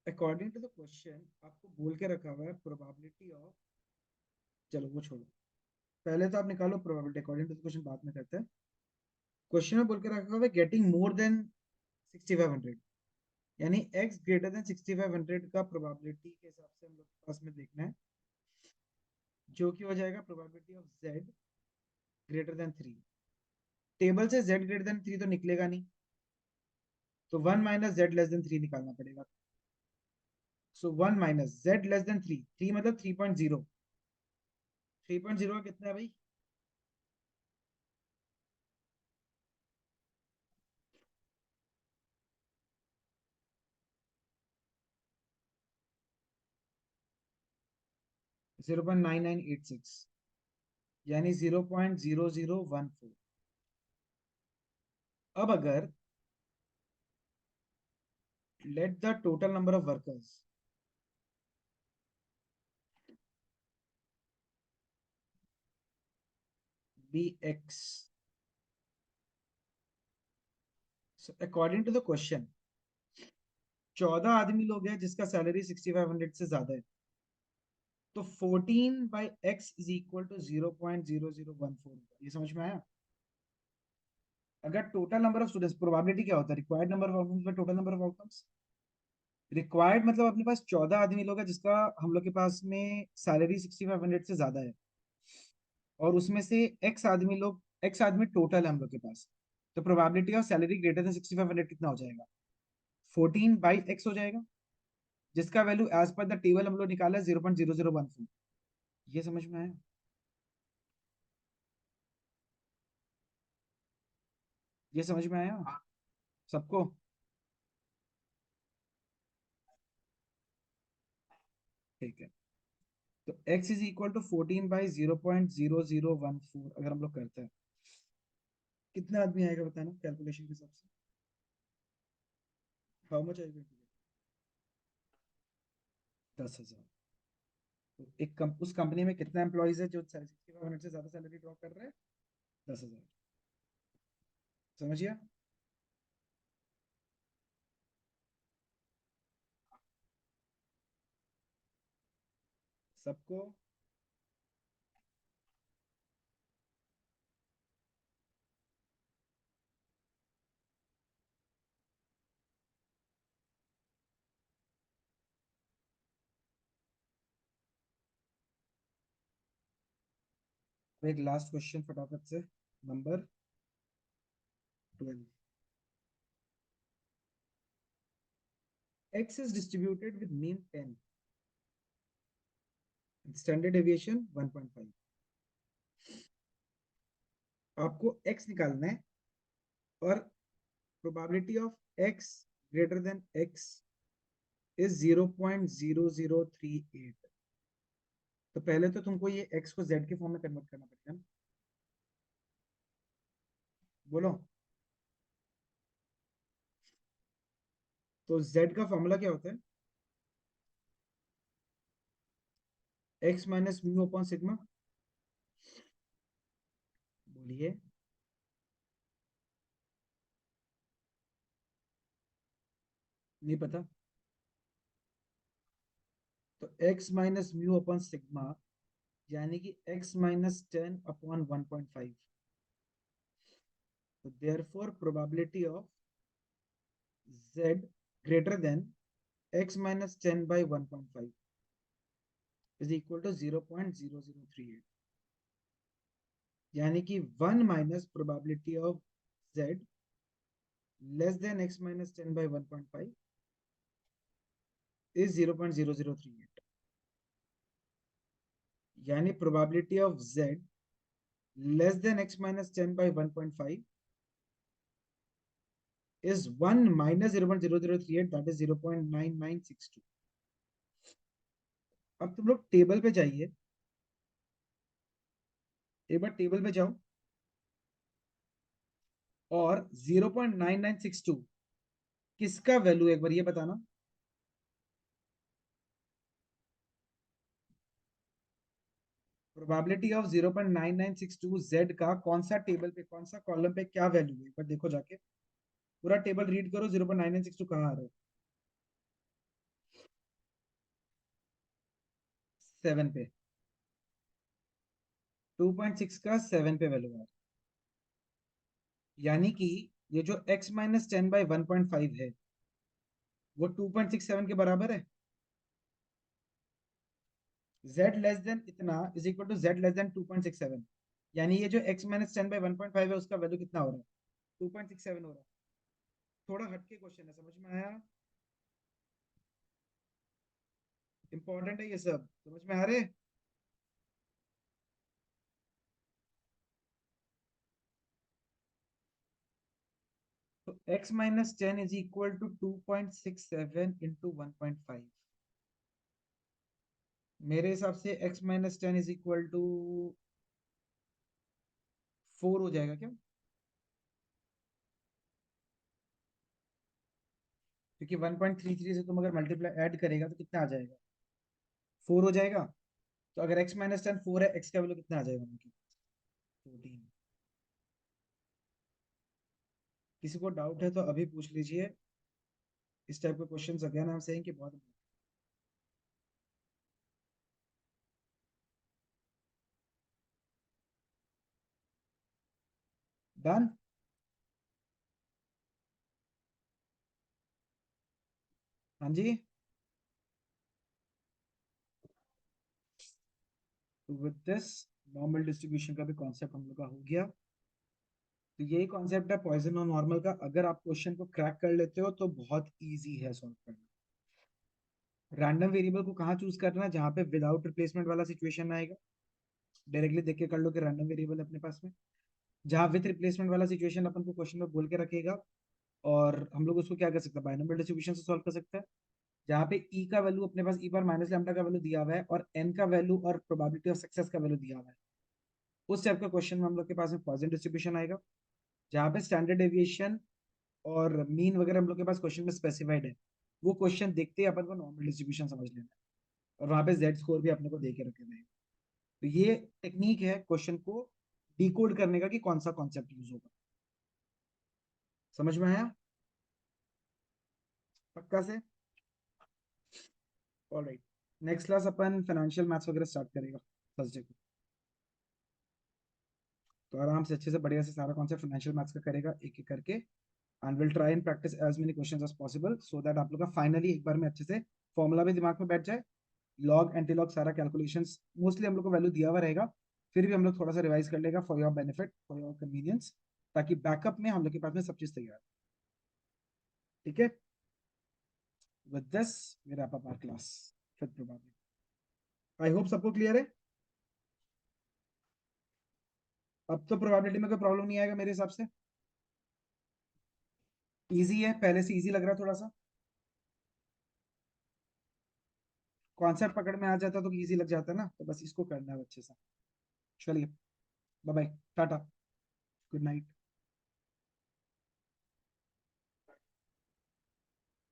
अकॉर्डिंग टू द क्वेश्चन आपको बोल के रखा हुआ है प्रोबेबिलिटी ऑफ, चलो वो छोड़ो, पहले तो आप निकालो probability according to the question, बाद में करते हैं। क्वेश्चन में बोल के रखा हुआ है गेटिंग मोर देन 6500, यानी x ग्रेटर देन 6500 का प्रोबेबिलिटी के हिसाब से हम लोग के पास में देखना है, जो कि हो जाएगा probability of z greater then 3। Table से z ग्रेटर देन 3 तो निकलेगा नहीं, तो 1 माइनस z लेस देन 3 निकालना पड़ेगा। सो 1 माइनस z लेस देन 3, 3 मतलब 3.0, 3.0 का कितना है भाई? 0.9986, यानी 0.0014। अब अगर let the total number of workers be x, according to the question 14 आदमी लोग हैं जिसका सैलरी 6500 से ज्यादा है, तो 14 by x is equal to 0.0014। ये समझ में आया? अगर total number of students, probability क्या होता है, required number of outcomes by total number of outcomes. Required मतलब अपने पास 14 आदमी लोग हैं जिसका हम लोग के पास में सैलरी 6500 से ज्यादा है, और उसमें से एक्स आदमी टोटल है हम लोग के पास, तो probability of salary greater than 6500 कितना हो जाएगा? 14 बाई एक्स हो जाएगा, जिसका value as per the table हम लोग निकाला है 0.0014। ये समझ में आया? ये समझ में आया सबको? ठीक है, तो x इज इक्वल टू 14/0.0014 अगर हम लोग करते हैं, कितने आदमी आएगा बताना कैलकुलेशन के हिसाब से? हाउ मच आएगा? 10,000। तो उस कंपनी में कितना एम्प्लॉइज है जो 65 मिनट से ज्यादा सैलरी ड्रॉ कर रहे हैं? 10,000। समझिए? सबको एक लास्ट क्वेश्चन फटाफट से, number 12। x is distributed with mean 10, standard deviation 1.5। आपको x निकालना है और probability of x greater than x is 0.0038। तो पहले तो तुमको ये x को z के फॉर्म में कन्वर्ट करना पड़ेगा ना। बोलो। तो z का फॉर्मूला क्या होता है? x minus mu upon sigma. बोलिए। नहीं पता? तो x minus mu upon sigma, यानी कि x माइनस 10/1.5। तो therefore probability of z greater than x minus 10/1.5 is equal to 0.0038, यानी कि 1 minus probability of z less than x minus 10/1.5 is 0.0038, यानी probability of z less than x minus 10/1.5 is 1 minus 0.0038, that is 0.9962। अब तुम लोग टेबल पे जाइए, एक बार टेबल पे जाओ और 0.9962 किसका वैल्यू एक बार ये बताना। प्रोबेबिलिटी ऑफ 0.9962 जेड का कौन सा टेबल पे, कौन सा कॉलम पे क्या वैल्यू है, एक बार देखो जाके पूरा टेबल रीड करो। 0.9962 कहाँ आ रहा है? 7 पे। 2.6 का 7 पे वैल्यू है, यानी कि ये जो x माइनस 10/1.5 है वो 2.67 के बराबर है। z लेस देन इतना is equal to z less than 2.67, यानी ये जो x माइनस 10/1.5 है उसका वैल्यू कितना हो रहा है? 2.67 हो रहा है। थोड़ा हटके क्वेश्चन है, समझ में आया? इंपॉर्टेंट है ये सब, समझ में आ रहे? तो x minus 10 is equal to 2.67 into 1.5। मेरे हिसाब से x minus 10 is equal to 4 हो जाएगा क्या? क्योंकि 1.33 से तुम अगर मल्टीप्लाई ऐड करेगा तो कितना आ जाएगा? 4 हो जाएगा। तो अगर x माइनस 10 4 है, x का वैल्यू कितना आ जाएगा मतलब? 14। किसी को डाउट है तो अभी पूछ लीजिए। इस टाइप के questions again I am saying कि बहुत डन। हाँ जी। तो विद दिस नॉर्मल डिस्ट्रीब्यूशन का भी कॉन्सेप्ट हम लोग का हो गया। तो यही कॉन्सेप्ट है पॉइजन और नॉर्मल का। अगर आप क्वेश्चन को क्रैक कर लेते हो तो बहुत इजी है सॉल्व करना। रैंडम वेरिएबल को कहाँ चूज करना है? जहाँ पे विदाउट रिप्लेसमेंट वाला सिचुएशन आएगा, डायरेक्टली देख के कर लो कि रैंडम वेरिएबल है अपने पास में। जहाँ विथ रिप्लेसमेंट वाला सिचुएशन अपन को क्वेश्चन में बोल के रखेगा, और हम लोग उसको क्या कर सकते हैं, बाइनोमियल डिस्ट्रीब्यूशन से सॉल्व कर सकते हैं। जहाँ पे ई का वैल्यू अपने पास ई पर माइनस लैम्डा का वैल्यू दिया हुआ है और एन का वैल्यू और प्रोबेबिलिटी ऑफ सक्सेस का वैल्यू दिया हुआ है, उस टाइप का क्वेश्चन में हम लोग के पास में पॉइजन डिस्ट्रीब्यूशन आएगा। जहाँ पे स्टैंडर्ड डेविएशन और मीन वगैरह हम लोग के पास क्वेश्चन में स्पेसिफाइड है, वो क्वेश्चन देखते ही अपन को नॉर्मल डिस्ट्रीब्यूशन समझ लेना है, और वहाँ पे जेड स्कोर भी अपने को दे के रखे हुए हैं। तो ये टेक्निक है क्वेश्चन को डिकोड करने का कि कौन सा कॉन्सेप्ट यूज होगा। समझ में आया? पक्का से? ऑलराइट। नेक्स्ट क्लास अपन फाइनेंशियल मैथ्स वगैरह स्टार्ट करेगा थर्सडे को। तो आराम से अच्छे से बढ़िया से सारा कॉन्सेप्ट फाइनेंशियल मैथ्स का करेगा एक एक करके, and will try and practice as many questions as possible, so that आप लोग का फाइनली एक बार में अच्छे से फॉर्मूला भी दिमाग में बैठ जाए, लॉग एंटी लॉग सारा कैलकुलेशंस मोस्टली हम लोग को वैल्यू दिया हुआ रहेगा, फिर भी हम लोग थोड़ा सा रिवाइज कर लेगा for your benefit, for your convenience, ताकि बैकअप में हम लोग के पास में सब चीज तैयार है। ठीक है? With this we wrap up our class फिर प्रोबेबली। आई होप सबको क्लियर है। अब तो प्रोबेबिलिटी में कोई प्रॉब्लम नहीं आएगा मेरे हिसाब से। इजी है, पहले से इजी लग रहा है थोड़ा सा, कॉन्सेप्ट पकड़ में आ जाता तो इजी लग जाता ना, तो बस इसको करना है अच्छे से। चलिए, बाय बाय, टाटा, गुड नाइट।